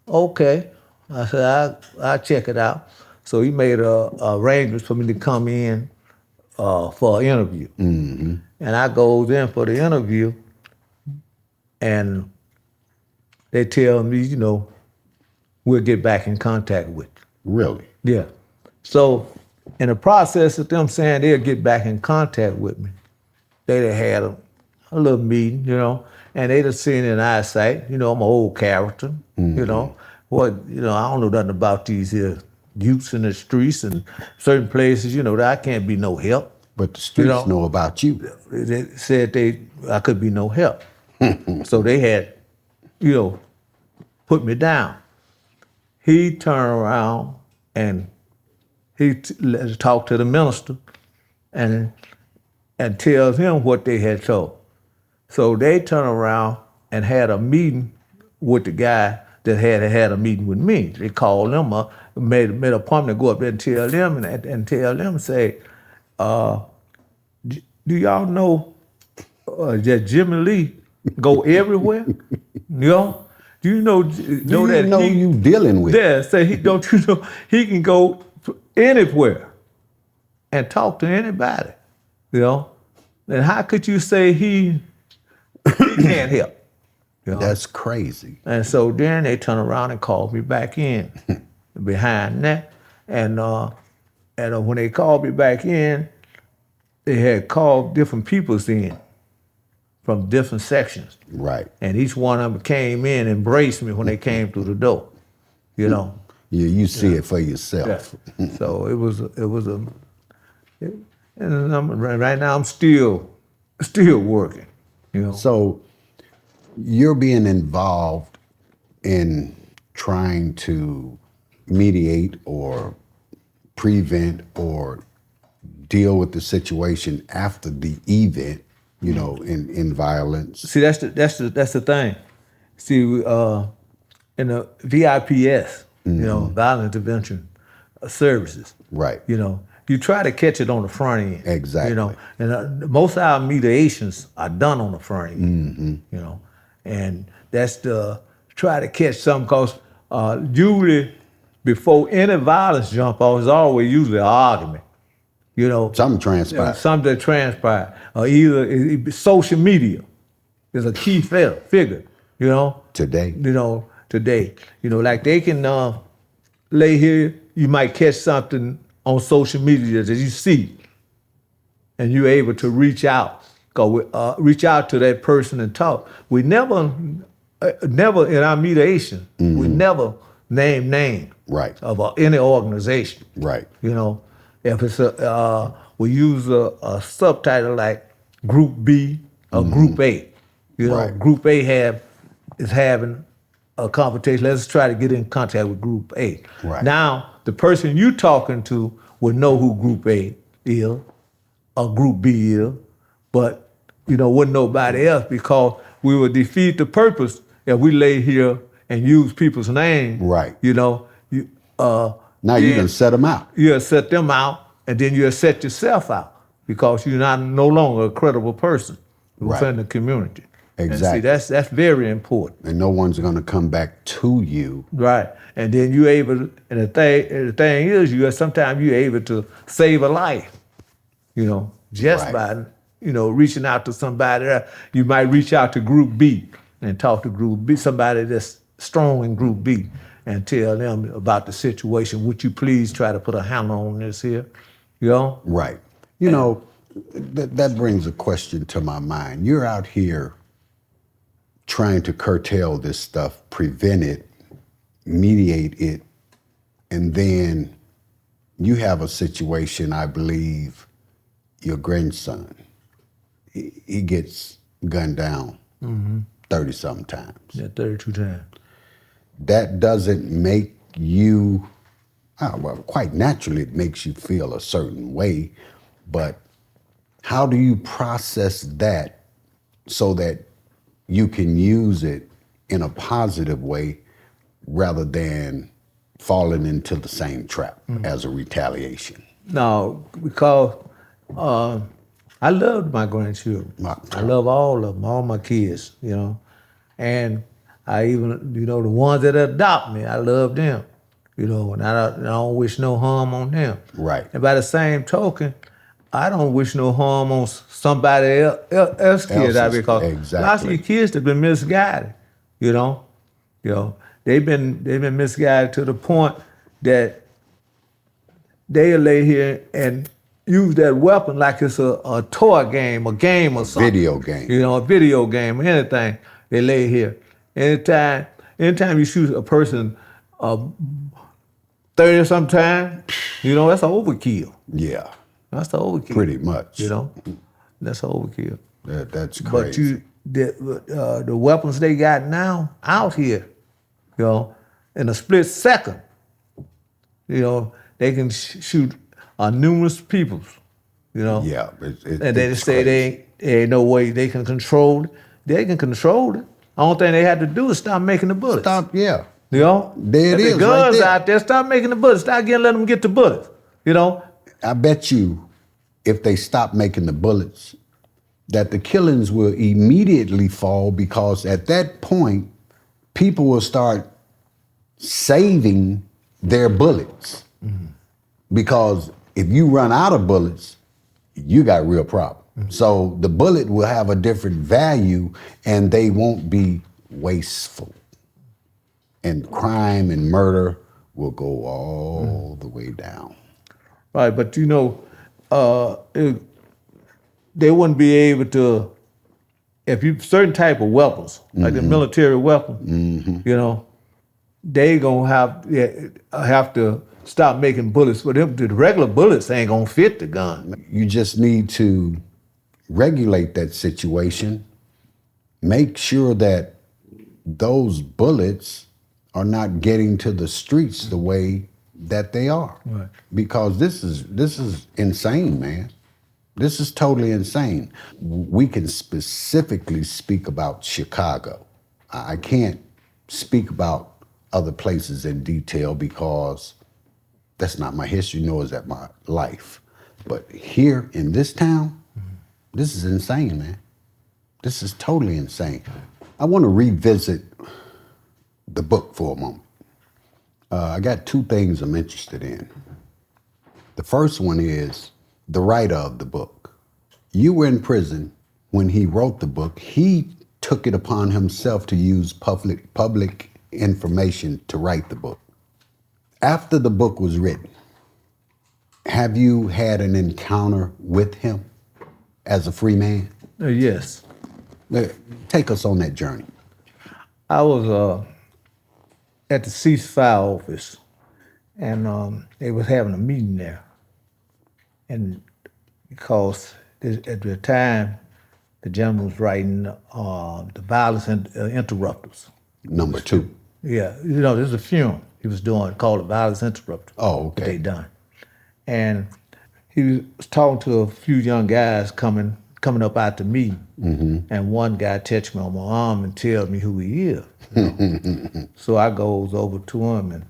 okay. I said, I'll check it out. So he made arrangements for me to come in for an interview. And I goes in for the interview, and they tell me, you know, we'll get back in contact with you. Really? Yeah. So in the process of them saying they'll get back in contact with me, they done had a little meeting, you know, and they just seen in eyesight, you know, I'm an old character, you know. I don't know nothing about these here youths in the streets and certain places, you know, that I can't be no help. But the streets You know about you. They said I could be no help. So they had, you know, put me down. He turned around and he talked to the minister and tells him what they had told. So they turned around and had a meeting with the guy that had a meeting with me. They called them up, made an appointment to go up there and tell them and tell them, say, do y'all know that Jimmie Lee go everywhere? You know? Do you know that know you dealing with? Yeah, say don't you know he can go anywhere and talk to anybody, you know? And how could you say he can't help? You know? That's crazy. And so then they turn around and called me back in behind that. And when they called me back in, they had called different peoples in from different sections. Right. And each one of them came in and embraced me when they came through the door, you know. You see it for yourself. Yeah. So it was and right now I'm still working, you know. So you're being involved in trying to mediate or prevent or deal with the situation after the event, you know, in violence. See, that's the thing. See, in the VIPS, you know, violent intervention services, Right. you know, you try to catch it on the front end. Exactly. You know, and most of our mediations are done on the front end. You know, and that's the try to catch something because usually before any violence jump off, it's always usually an argument. You know, Something transpired. Something that transpired, or either social media is a key figure. You know, Today. Today, like they can lay here. You might catch something on social media that you see, and you're able to reach out, reach out to that person and talk. We never in our mediation, we never name names Right. of any organization. Right. You know, if it's we use a subtitle like Group B or Group A. You know, Right. Group A is having a conversation. Let's try to get in contact with Group A. Right. Now, the person you talking to would know who Group A is or Group B is, but wouldn't nobody else because we would defeat the purpose if we lay here and use people's names. Right. Now Now you can set them out. You'll set them out, and then you'll set yourself out because you're no longer a credible person within the community. Exactly. And see, that's very important. And no one's going to come back to you. Right. And then you're able, and the thing is, sometimes you're able to save a life, just Right. by, reaching out to somebody. You might reach out to Group B and talk to Group B, somebody that's strong in Group B, and tell them about the situation. Would you please try to put a handle on this here? Right. That brings a question to my mind. You're out here trying to curtail this stuff, prevent it, mediate it, and then you have a situation, I believe, your grandson, he gets gunned down 30-something times. Yeah, 32 times. That doesn't make you, well, quite naturally it makes you feel a certain way, but how do you process that so that you can use it in a positive way rather than falling into the same trap as a retaliation? No, because I loved my grandchildren. I love all of them, all my kids, and I even, the ones that adopt me, I love them, and I don't wish no harm on them. Right. And by the same token, I don't wish no harm on somebody else kids out because exactly. lots of your kids have been misguided, they've been misguided to the point that they'll lay here and use that weapon like it's a toy game, a game or something. Video game. A video game or anything. They lay here. Anytime you shoot a person 30 sometimes, that's an overkill. Yeah. That's the overkill. Pretty much. That's an overkill. That's But crazy. the weapons they got now out here, in a split second, they can shoot numerous people, Yeah. And they say there ain't no way they can control it. They can control it. The only thing they had to do is stop making the bullets. Stop, yeah. There it is, the guns right there. out there, stop making the bullets. Stop letting them get the bullets, I bet you if they stop making the bullets, that the killings will immediately fall, because at that point, people will start saving their bullets. Because if you run out of bullets, you got real problem. So the bullet will have a different value, and they won't be wasteful. And crime and murder will go all the way down. Right, but they wouldn't be able to, if you certain type of weapons, like the military weapon, they gonna have to stop making bullets. But the regular bullets ain't gonna fit the gun. You just need to regulate that situation. Make sure that those bullets are not getting to the streets the way that they are. Right. Because this is insane, man. This is totally insane. We can specifically speak about Chicago. I can't speak about other places in detail because that's not my history, nor is that my life. But here in this town, this is insane, man. This is totally insane. I want to revisit the book for a moment. I got two things I'm interested in. The first one is the writer of the book. You were in prison when he wrote the book. He took it upon himself to use public information to write the book. After the book was written, have you had an encounter with him as a free man? Yes. Take us on that journey. I was at the ceasefire office, and they was having a meeting there. And because at the time, the gentleman was writing the violence interrupters. Number 2. Yeah, there's a film he was doing called the violence interrupter. Oh, okay. That they done. And he was talking to a few young guys coming up out to me, and one guy touched me on my arm and tells me who he is. So I goes over to him and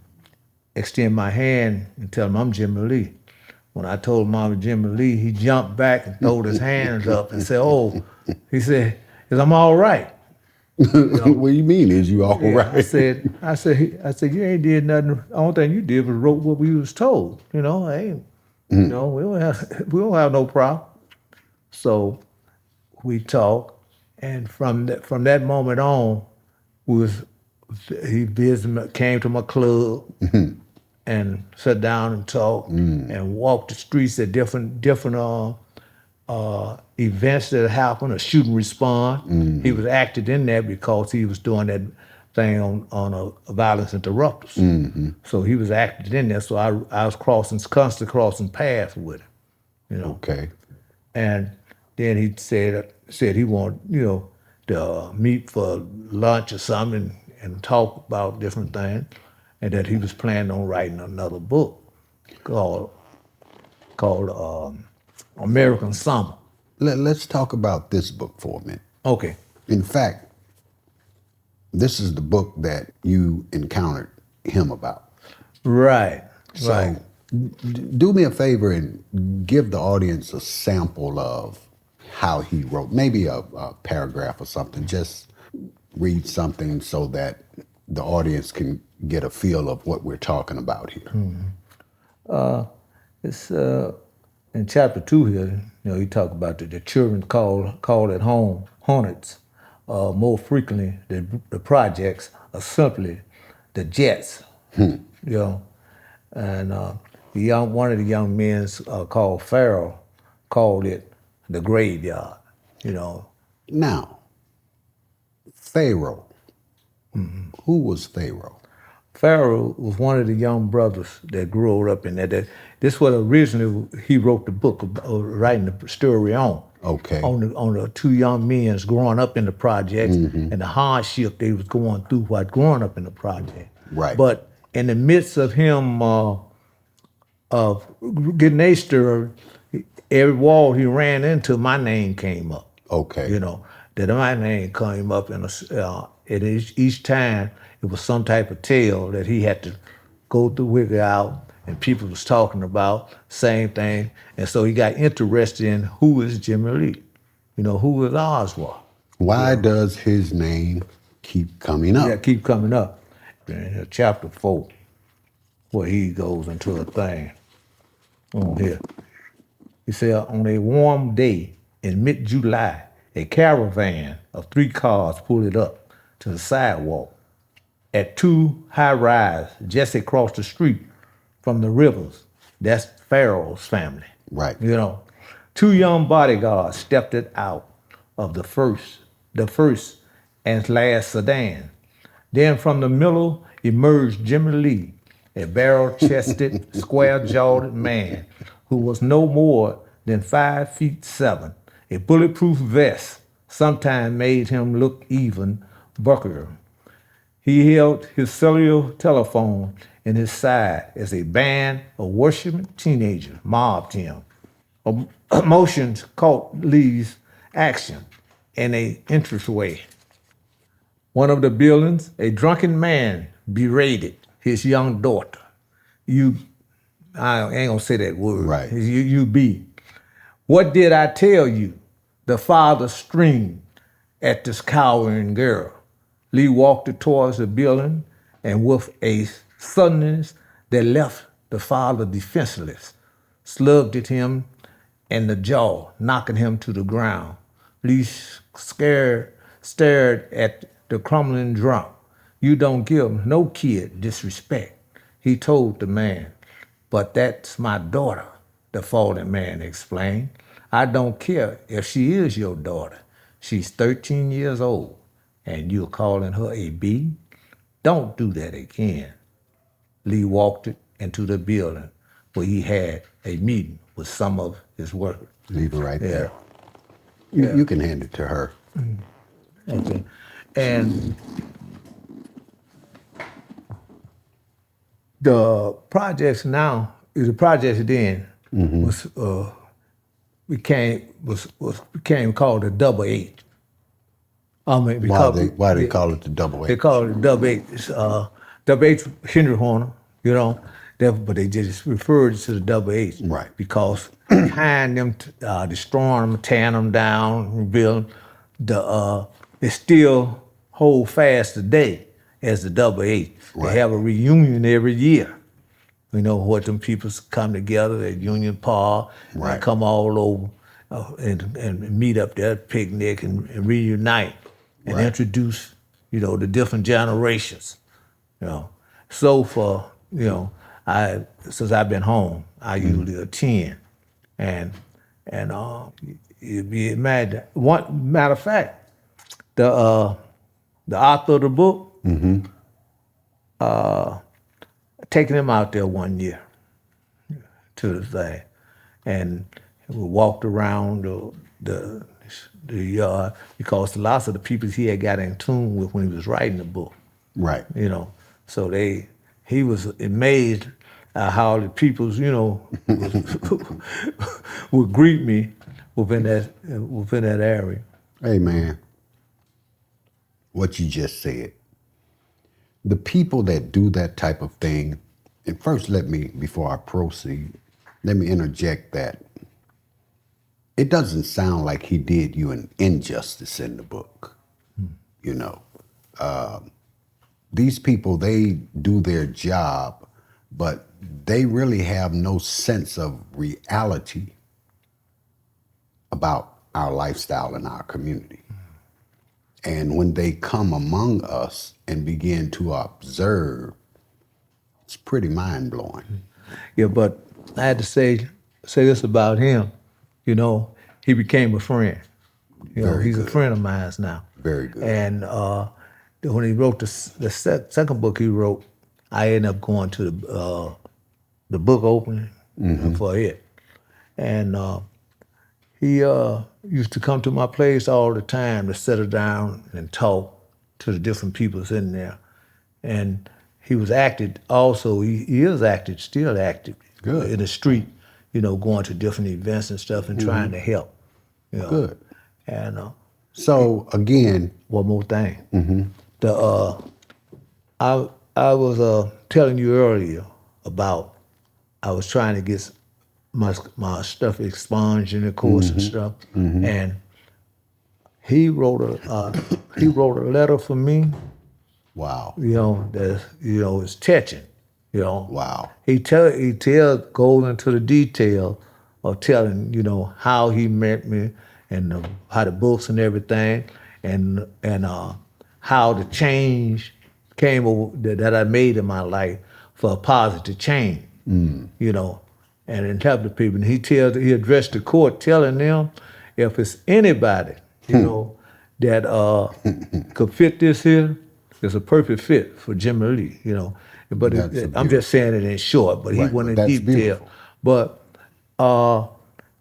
extend my hand and tell him I'm Jimmie Lee. When I told him I'm Jimmie Lee, he jumped back and threw his hands up and said, "Oh," he said, "'Cause I'm all right." What do you mean? Is you all right? I said, you ain't did nothing. The only thing you did was wrote what we was told. We don't have no problem. So we talked, and from that moment on, he came to my club and sat down and talked and walked the streets at different events that happened, a shoot and respond. He was acted in there because he was doing that thing on a violence interrupters. So he was acted in there. So I was constantly crossing paths with him. Okay. And then he said he wanted to meet for lunch or something and talk about different things, and that he was planning on writing another book called American Summer. Let's talk about this book for a minute. Okay. In fact, this is the book that you encountered him about. Right. So right. Do me a favor and give the audience a sample of how he wrote, maybe a paragraph or something. Just read something so that the audience can get a feel of what we're talking about here. It's in chapter 2 here. He talk about the children called at home hornets. More frequently, the projects are simply the jets. And one of the young men called Farrell called it the graveyard. Now, Pharaoh. Who was Pharaoh? Pharaoh was one of the young brothers that grew up in that. This was originally he wrote the book of writing the story on. Okay. On the two young men growing up in the projects and the hardship they was going through while growing up in the project. Right. But in the midst of him of getting their story, every wall he ran into, my name came up. Okay. That my name came up each time it was some type of tale that he had to go through, wiggle out, and people was talking about same thing, and so he got interested in who is Jimmie Lee, who is Oswald? Why does his name keep coming up? Yeah, keep coming up. In chapter 4, where he goes into a thing on here. He said, on a warm day in mid-July, a caravan of 3 cars pulled up to the sidewalk at 2 high-rise just across the street from the Rivers. That's Pharaoh's family. Right. 2 young bodyguards stepped it out of the first and last sedan. Then from the middle emerged Jimmie Lee, a barrel-chested, square-jawed man who was no more than 5'7". A bulletproof vest sometimes made him look even bulkier. He held his cellular telephone in his side as a band of worshiping teenagers mobbed him. Emotions caught Lee's action in an interest way. One of the buildings, a drunken man berated his young daughter. I ain't gonna say that word. Right. You be. What did I tell you? The father screamed at this cowering girl. Lee walked towards the building and with a suddenness that left the father defenseless, slugged at him in the jaw, knocking him to the ground. Lee stared at the crumbling drunk. You don't give no kid disrespect, he told the man. But that's my daughter, the fallen man explained. I don't care if she is your daughter. She's 13 years old, and you're calling her a B? Don't do that again. Lee walked into the building where he had a meeting with some of his workers. Leave it right there. You can hand it to her. Okay. And the projects now, the projects then became called the double eight. I mean, Why they call it the double They eight? call it double eight. It's, double eight's Henry Horner, but they just referred to the double eight. Right. Because behind them, destroying them, tearing them down, rebuilding, they still hold fast today as the double eight. Right. They have a reunion every year. What them people come together at Union Park, Right. and come all over and meet up there, picnic and reunite and Right. introduce, the different generations. So for, since I've been home, I usually attend. And you'd be mad. One matter of fact, the author of the book, taking him out there one year to the thing, and we walked around the yard because lots of the people he had got in tune with when he was writing the book. Right. So he was amazed at how the peoples, would greet me within that area. Hey, man, what you just said. The people that do that type of thing, and first before I proceed, let me interject that it doesn't sound like he did you an injustice in the book. These people, they do their job, but they really have no sense of reality about our lifestyle and our community. And when they come among us and begin to observe, it's pretty mind-blowing. Yeah, but I had to say this about him. He became a friend. He's a friend of mine now. Very good. And when he wrote the second book he wrote, I ended up going to the book opening for it. And he used to come to my place all the time to settle down and talk to the different peoples in there. And he was active also. He is active, still active. Good. In the street, going to different events and stuff and trying to help. Good. And So again, one more thing. I was telling you earlier about I was trying to get my stuff expunged in the course and stuff. And he wrote a letter for me. Wow. That it's touching. Wow. He goes into the detail of telling how he met me and how the books and everything and how the change came over that I made in my life for a positive change. And it helped the people. And he addressed the court telling them if it's anybody that could fit this here, it's a perfect fit for Jimmie Lee. But I'm just saying it in short, but he went in detail. Beautiful. But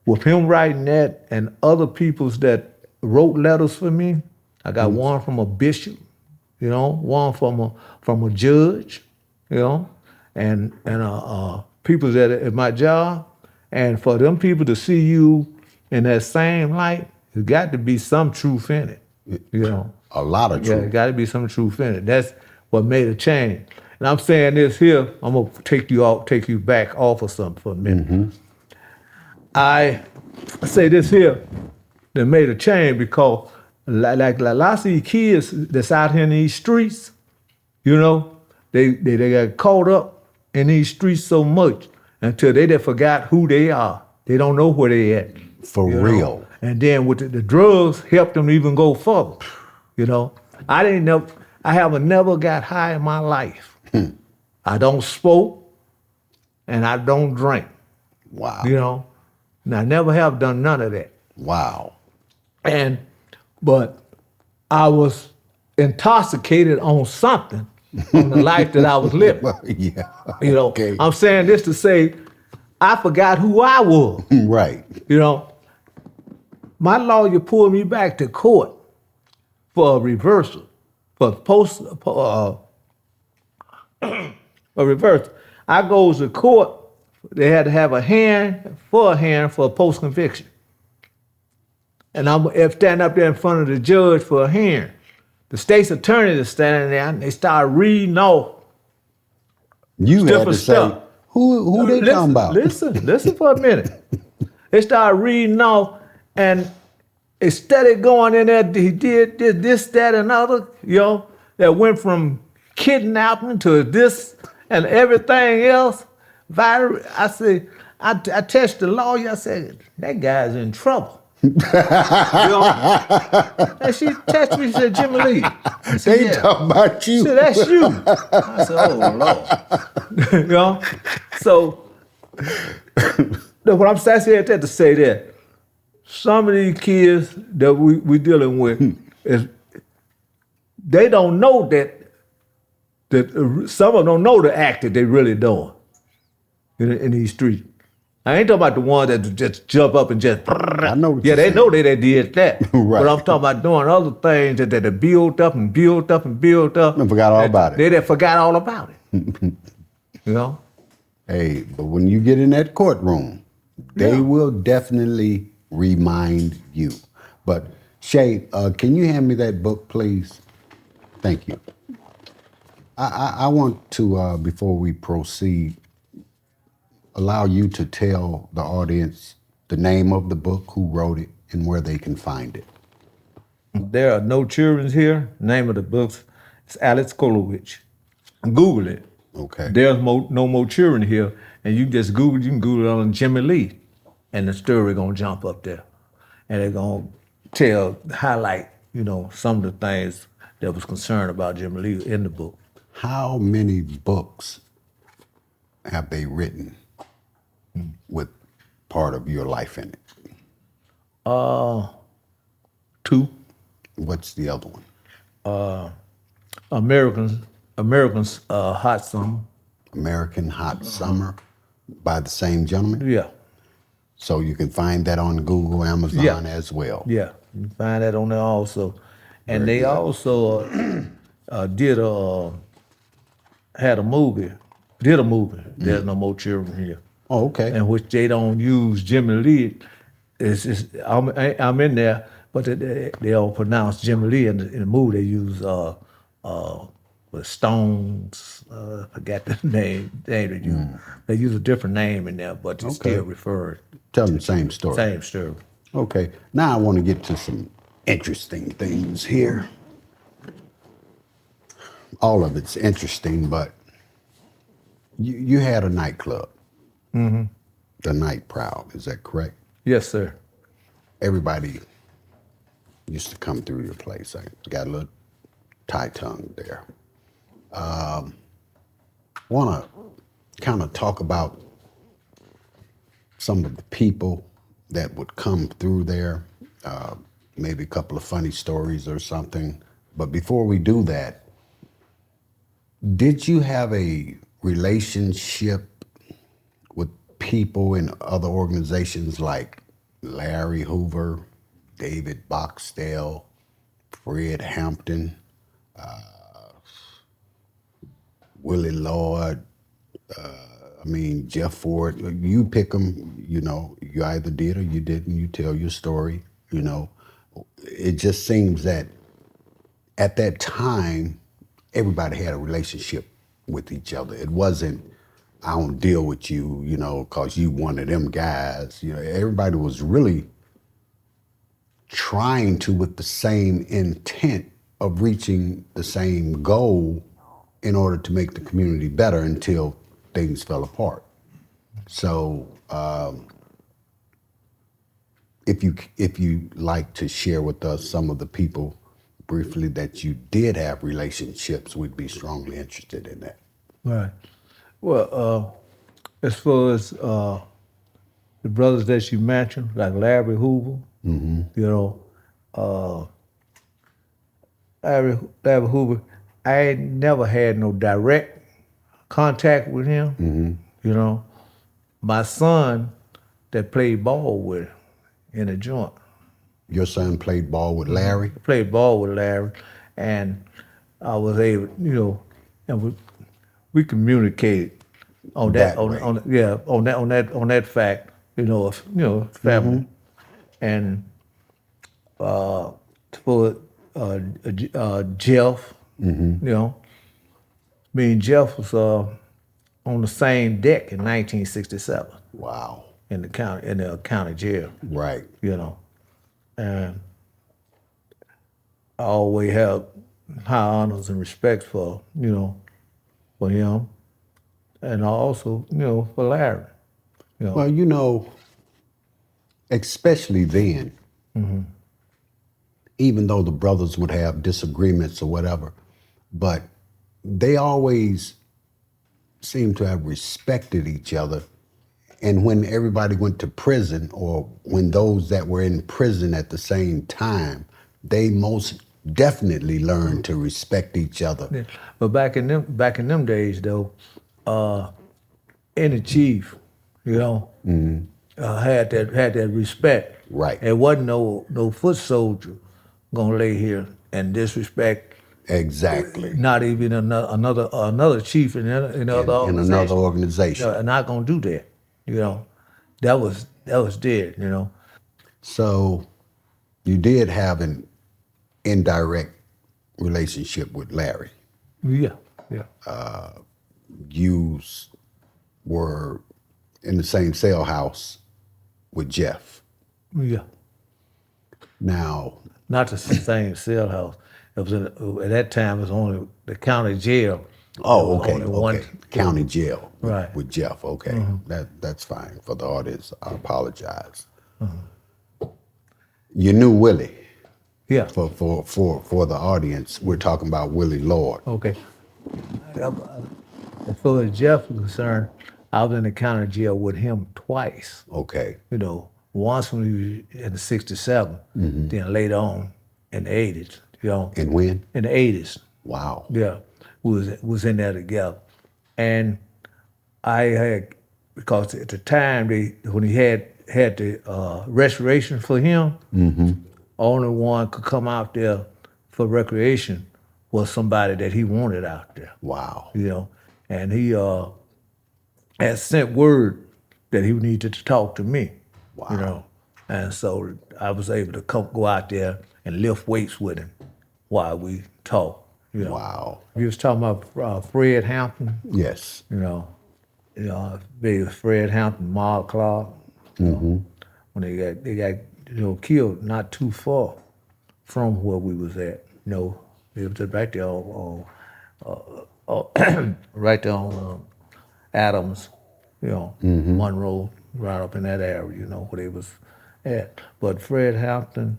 with him writing that and other peoples that wrote letters for me, I got one from a bishop, one from a judge, and people that at my job, and for them people to see you in that same light, there's got to be some truth in it, A lot of Yeah, truth. it got to be some truth in it. That's what made a change. And I'm saying this here, I'm gonna take you back off of something for a minute. I say this here that made a change because like lots of these kids that's out here in these streets, they got caught up in these streets so much until they done forgot who they are. They don't know where they at. For real. And then with the drugs helped them even go further. I haven't never got high in my life. I don't smoke and I don't drink. Wow. And I never have done none of that. Wow. But I was intoxicated on something on the life that I was living. Yeah. Okay. I'm saying this to say I forgot who I was. Right. My lawyer pulled me back to court for a reversal, a reversal. I goes to court. They had to have a hearing for a post-conviction. And I'm standing up there in front of the judge for a hearing. The state's attorney is standing there, and they start reading off You had to different say, stuff. who they talking about? Listen for a minute. They started reading off, and instead of going in there, he did this, that, and other, that went from kidnapping to this and everything else. I said, I touched the lawyer, I said, that guy's in trouble. And she touched me, she said, Jimmie Lee. I said, They talking about you. She said, that's you. I said, oh, Lord. So, what I'm saying that to say that some of these kids that we dealing with, is they don't know that some of them don't know the act that they really doing in these streets. I ain't talking about the ones that just jump up and just. I know what yeah, you're they saying. know they did that. Right. But I'm talking about doing other things that they built up and built up and built up. And forgot all about it. They forgot all about it. Hey, but when you get in that courtroom, they will definitely remind you. But Shay, can you hand me that book, please? Thank you. I want to, before we proceed, allow you to tell the audience the name of the book, who wrote it, and where they can find it. There are no children here. Name of the books is Alex Kolowich. Google it. Okay. There's no more children here, and you can Google it on Jimmie Lee, and the story gonna jump up there, and they're gonna highlight, some of the things that was concerned about Jimmie Lee in the book. How many books have they written with part of your life in it? 2. What's the other one? Americans Hot Summer. American Hot Summer by the same gentleman? Yeah. So you can find that on Google, Amazon as well. Yeah, you can find that on there also. And Very they good. also did a movie. There's no more children here. Oh, okay. And which they don't use Jimmie Lee. I'm in there, but they don't pronounce Jimmie Lee in the movie. They use the Stones. I forgot the name they use. They use a different name in there, but it's still referred. Tell them the same story. Same story. Okay. Now I want to get to some interesting things here. All of it's interesting, but you had a nightclub, the Night Proud, is that correct? Yes, sir. Everybody used to come through your place. I got a little tie-tongue there. Want to kind of talk about some of the people that would come through there, maybe a couple of funny stories or something. But before we do that, did you have a relationship with people in other organizations like Larry Hoover, David Boxdale, Fred Hampton, Willie Lord, Jeff Ford? You pick them, you either did or you didn't. You tell your story, It just seems that at that time, everybody had a relationship with each other. It wasn't, I don't deal with you, because you one of them guys. Everybody was really trying to, with the same intent of reaching the same goal in order to make the community better until things fell apart. So if you like to share with us some of the people briefly that you did have relationships, we'd be strongly interested in that. Right. Well, as far as the brothers that you mentioned, like Larry Hoover, Larry Hoover, I ain't never had no direct contact with him. My son that played ball with him in a joint. Your son played ball with Larry? Played ball with Larry, and I was able, and we communicated on that, That way. on that fact, family, and for Jeff, me and Jeff was on the same deck in 1967 Wow. in the county jail, Right. and I always have high honors and respect for for him, and also for Larry. Well, especially then, even though the brothers would have disagreements or whatever, but they always seemed to have respected each other. And when everybody went to prison, or when those that were in prison at the same time, they most definitely learned to respect each other. Yeah. But back in them days, though, any chief, had that respect. Right. There wasn't no foot soldier gonna lay here and disrespect. Exactly. Not even another chief in another organization. Not gonna do that. That was dead. So you did have an indirect relationship with Larry. Yeah. You were in the same cell house with Jeff. Yeah. Now, Not the same cell house. It was at that time. It was only the county jail. oh, okay, only okay. one- County jail with, Right. with Jeff. Okay, that's fine. For the audience, I apologize. You knew Willie. Yeah. For the audience, we're talking about Willie Lord. Okay. As far as Jeff was concerned, I was in the county jail with him twice. Okay. Once when he was in the '67, then later on in the '80s. And when? In the '80s. Wow. Yeah, we was in there together, and I had, because at the time when he had the restoration for him, only one could come out there for recreation was somebody that he wanted out there. Wow. And he had sent word that he needed to talk to me. Wow. And so I was able to go out there and lift weights with him while we talked. Wow. You was talking about Fred Hampton. Yes. Big Fred Hampton, Mark Clark. When they got killed not too far from where we was at. You know, it was just right there on right there on Adams, you know, Monroe, right up in that area, you know, where they was at. But Fred Hampton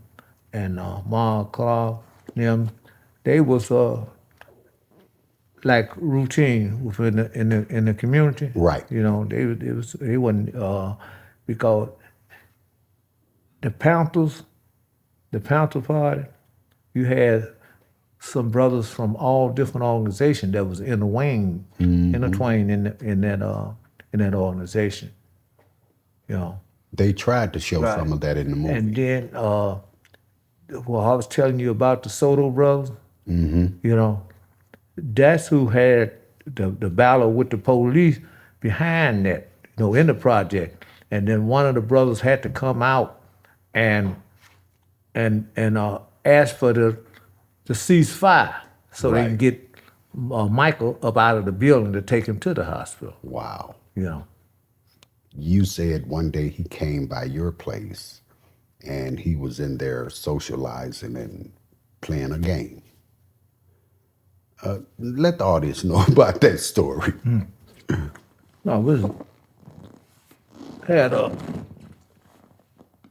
and Mark Clark, them, they was like routine within the community. Right. You know, they wasn't because the Panthers Party, you had some brothers from all different organizations that was in the wing, intertwined in that organization. You know. They tried to show some of that in the movie. And then, well, I was telling you about the Soto brothers. You know, that's who had the battle with the police behind that, you know, in the project. And then one of the brothers had to come out and ask for the ceasefire so they can get Michael up out of the building to take him to the hospital. Wow. You know. You said one day he came by your place and he was in there socializing and playing a game. Let the audience know about that story. No, we had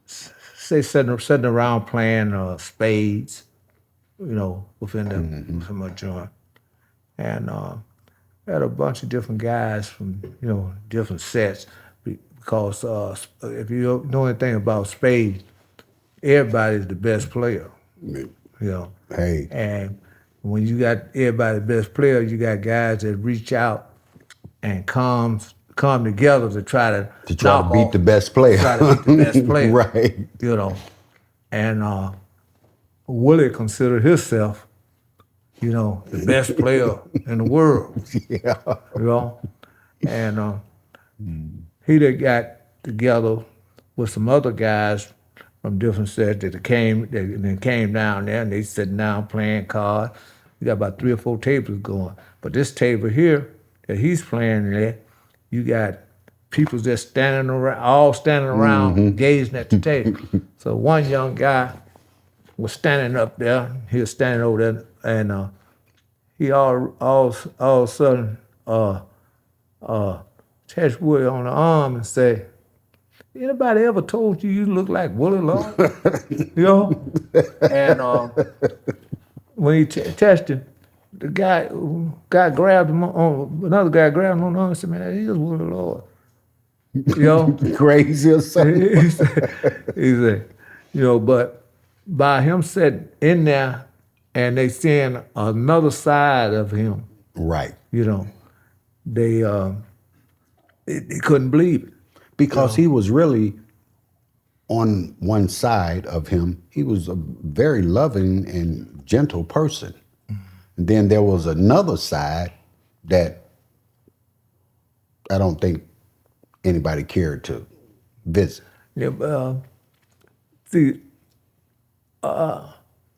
say sitting around playing spades, you know, within my joint, and had a bunch of different guys from, you know, different sets, because if you know anything about spades, everybody's the best player, you know. Hey. And when you got everybody the best player, you got guys that reach out and come together to try to beat the best player. Try to beat the best player. Right. You know. And Willie considered himself, you know, the best player in the world. Yeah. You know. And he done got together with some other guys from different sets that came down there, and they sitting down playing cards. We got about 3 or 4 tables going. But this table here that he's playing at, you got people just standing around, gazing at the table. So one young guy was standing up there. He was standing over there, and he all of a sudden touched Willie on the arm and said, "Anybody ever told you look like Willie Law?" You know? And when he touched him, the guy grabbed him another guy grabbed him on the arm and said, "Man, that is Willie Law." You know? Crazy or something. he said, you know, but by him sitting in there and they seeing another side of him, right? You know, they couldn't believe it. Because he was really on one side of him. He was a very loving and gentle person. And then there was another side that I don't think anybody cared to visit. Yeah, see,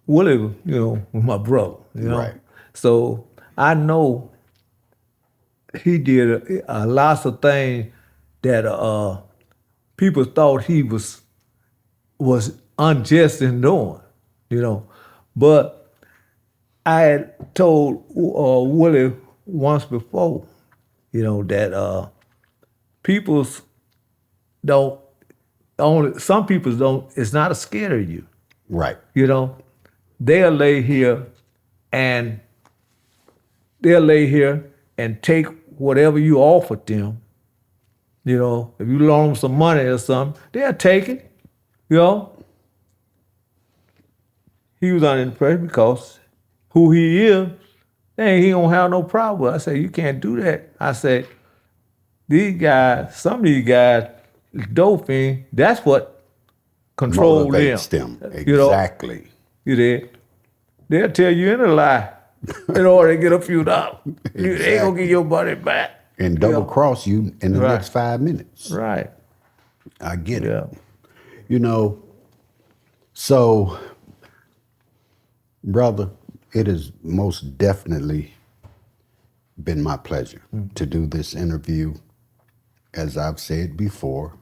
Willie, you know, was my brother, you know. Right. So I know he did a lots of things that people thought he was unjust in doing, you know. But I had told Willie once before, you know, that some people don't, it's not scared of you. Right. You know, they'll lay here and take whatever you offered them. You know, if you loan them some money or something, they'll take it, you know. He was under the pressure because who he is, he don't have no problem. I said, you can't do that. I said, some of these guys, dope fiend, that's what controls them. Exactly. You know, they'll tell you any lie in order to get a few dollars. Exactly. They ain't gonna get your money back. And double cross you in the next 5 minutes. Right. I get it. You know, so, brother, it has most definitely been my pleasure to do this interview. As I've said before,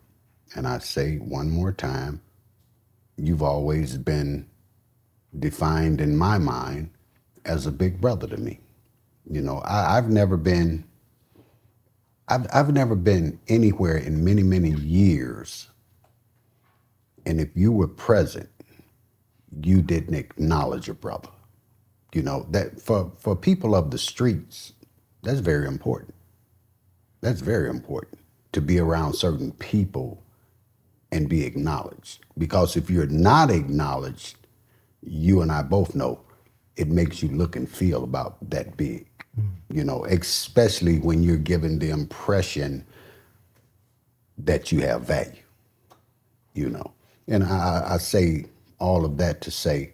and I say one more time, you've always been defined in my mind as a big brother to me. You know, I've never been anywhere in many, many years, and if you were present, you didn't acknowledge a brother. You know, that for people of the streets, that's very important. That's very important to be around certain people and be acknowledged. Because if you're not acknowledged, you and I both know it makes you look and feel about that big. You know, especially when you're given the impression that you have value, you know. And I say all of that to say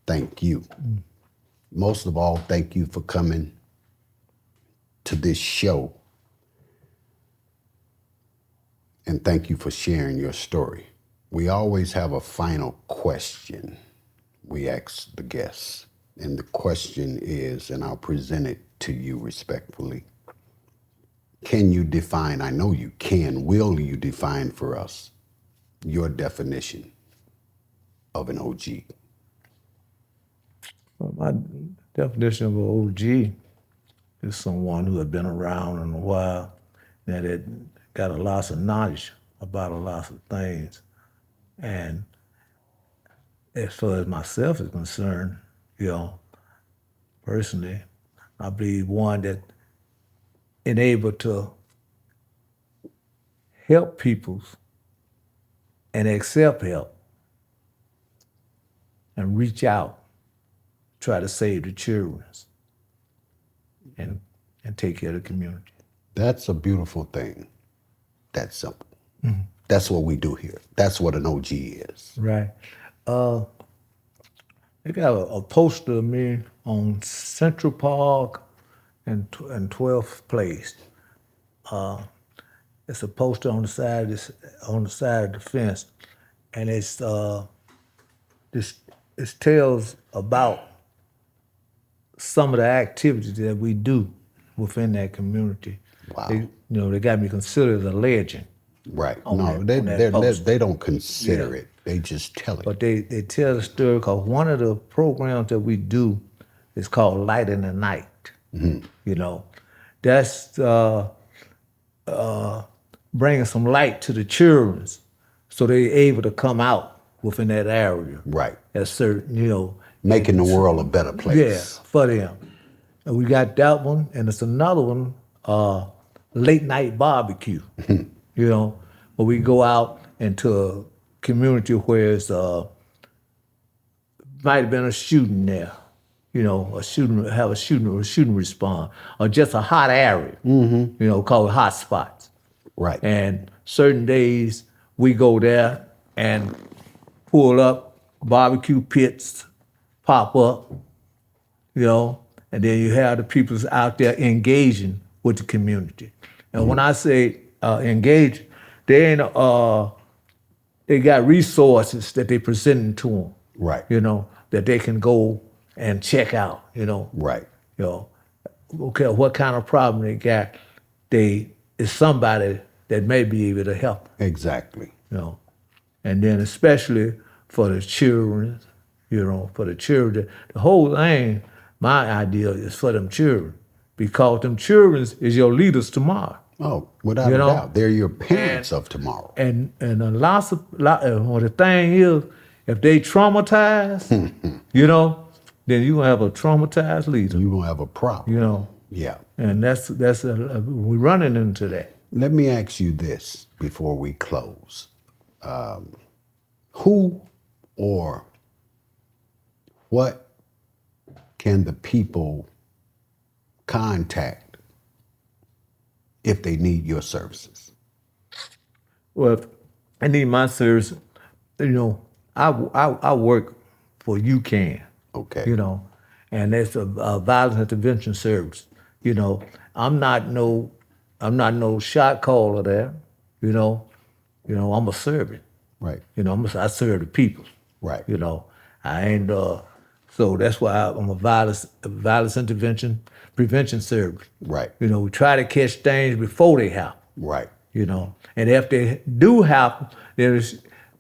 thank you. Most of all, thank you for coming to this show. And thank you for sharing your story. We always have a final question we ask the guests. And the question is, and I'll present it to you respectfully. Can you define, I know you can, will you define for us your definition of an OG? Well, my definition of an OG is someone who had been around in a while, that had got a lot of knowledge about a lot of things. And as far as myself is concerned, you know, personally, I believe one that enabled to help people and accept help and reach out, try to save the children and take care of the community. That's a beautiful thing. That's simple. Mm-hmm. That's what we do here. That's what an OG is. Right. They got a poster of me on Central Park and 12th Place. It's a poster on the side of the fence, and it tells about some of the activities that we do within that community. Wow. They got me considered a legend. Right. No, they don't consider it. They just tell it. But they tell the story because one of the programs that we do is called Light in the Night. Mm-hmm. You know, that's bringing some light to the children so they're able to come out within that area. Right. At certain, making the world a better place. Yeah, for them. And we got that one, and it's another one, late night barbecue. Where we go out into a community where it's might have been a shooting there, a shooting response, or just a hot area, called hot spots. Right. And certain days we go there and pull up, barbecue pits pop up, and then you have the people out there engaging with the community. And when I say engage, they ain't they got resources that they presenting to them. Right. That they can go and check out. Right. Okay, what kind of problem they got? It's somebody that may be able to help. Exactly. And then especially for the children, for the children, the whole thing. My idea is for them children, because them children is your leaders tomorrow. Oh, without a doubt, they're your parents of tomorrow. And the thing is, if they traumatize, then you gonna have a traumatized leader. You gonna have a problem. Yeah. And that's we're running into that. Let me ask you this before we close: who or what can the people contact if they need your services? Well, if I need my service, I work for UCAN. Okay. And that's a violence intervention service. I'm not no shot caller there. I'm a servant. Right. I serve the people. Right. I ain't. So that's why I'm a violence intervention prevention service. Right. We try to catch things before they happen. Right. And if they do happen,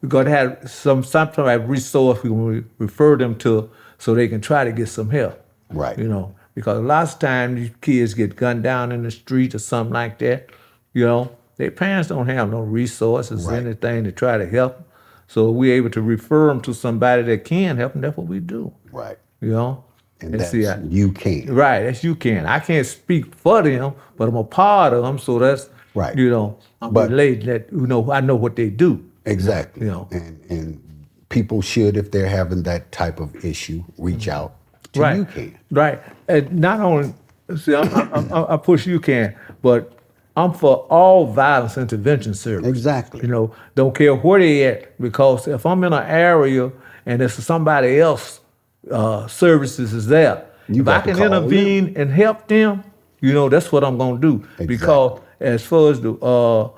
we got to have some type of resource we can refer them to so they can try to get some help. Right. You know, because a lot of times these kids get gunned down in the street or something like that. You know, their parents don't have no resources or Right. anything to try to help them. So we're able to refer them to somebody that can help them. That's what we do. Right. You know? And that's you can. Right, that's you can. I can't speak for them, but I'm a part of them, so that's, Right. you know, I'm related that, you know, I know what they do. Exactly. You know. And people should, if they're having that type of issue, reach out to Right. you can. Right. And not only, see, I push you can, but I'm for all violence intervention service. Exactly. You know, don't care where they at, because if I'm in an area and there's somebody else services is there, You if I got to can call intervene and help them, you know, that's what I'm gonna do. Exactly. Because as far as the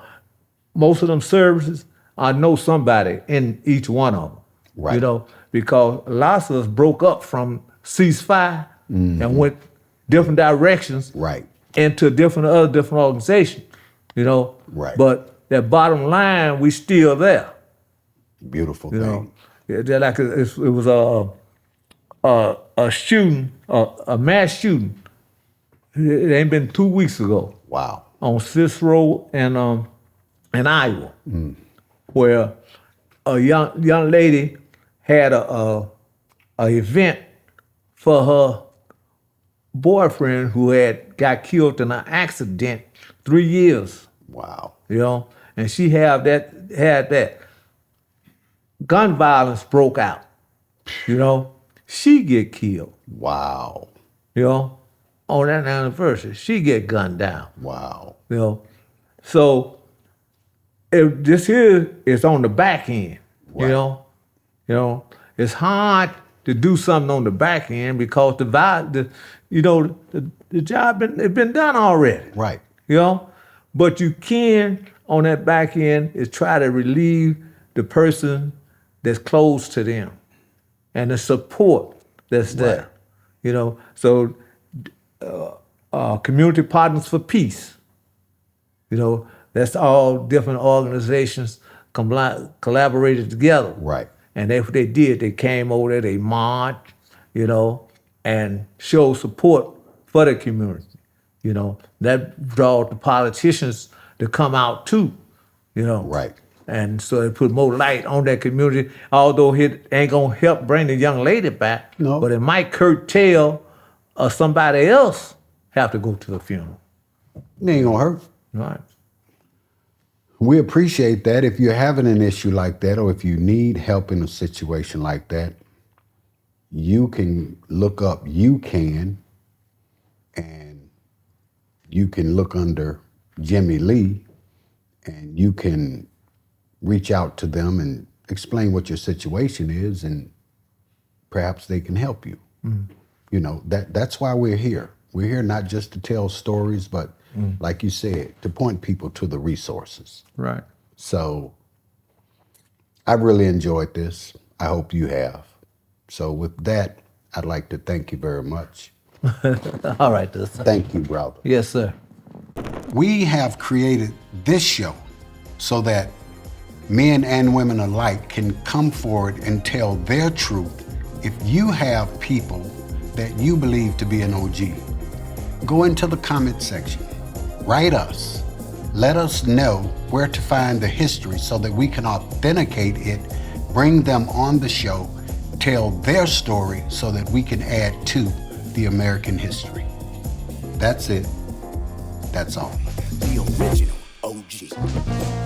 most of them services, I know somebody in each one of them. Right. You know, because lots of us broke up from ceasefire and went different directions Right. into different organizations, you know. Right. But that bottom line, we still there. Beautiful You thing. know, they're like it was a shooting, a mass shooting. It ain't been 2 weeks ago Wow. on Cicero and Iowa, where a young lady had a event for her boyfriend who had got killed in an accident 3 years. Wow. You know, and she had that. Gun violence broke out. You know, she get killed. Wow. You know, on that anniversary, she get gunned down. Wow. You know, so if this here is on the back end. Right. You know, it's hard to do something on the back end because the job it's been done already. Right. You know, but you can on that back end is try to relieve the person that's close to them and the support that's there. Right. You know, so community partners for peace. You know, that's all different organizations collaborated together. Right. And that's what they did. They came over there, they marched, you know, and showed support for the community. You know, that brought the politicians to come out too, you know. Right. And so it put more light on that community, although it ain't gonna help bring the young lady back, No. but it might curtail somebody else have to go to the funeral. It ain't gonna hurt. Right. We appreciate that. If you're having an issue like that, or if you need help in a situation like that, you can look up You Can, and you can look under Jimmie Lee, and you can reach out to them and explain what your situation is, and perhaps they can help you. You know, that's why we're here. We're here not just to tell stories, but like you said, to point people to the resources. Right. So I really enjoyed this. I hope you have. So with that, I'd like to thank you very much. All right, this. Thank you, brother. Yes, sir. We have created this show so that men and women alike can come forward and tell their truth. If you have people that you believe to be an OG, go into the comment section, write us, let us know where to find the history so that we can authenticate it, bring them on the show, tell their story so that we can add to the American history. That's it. That's all. The original OG.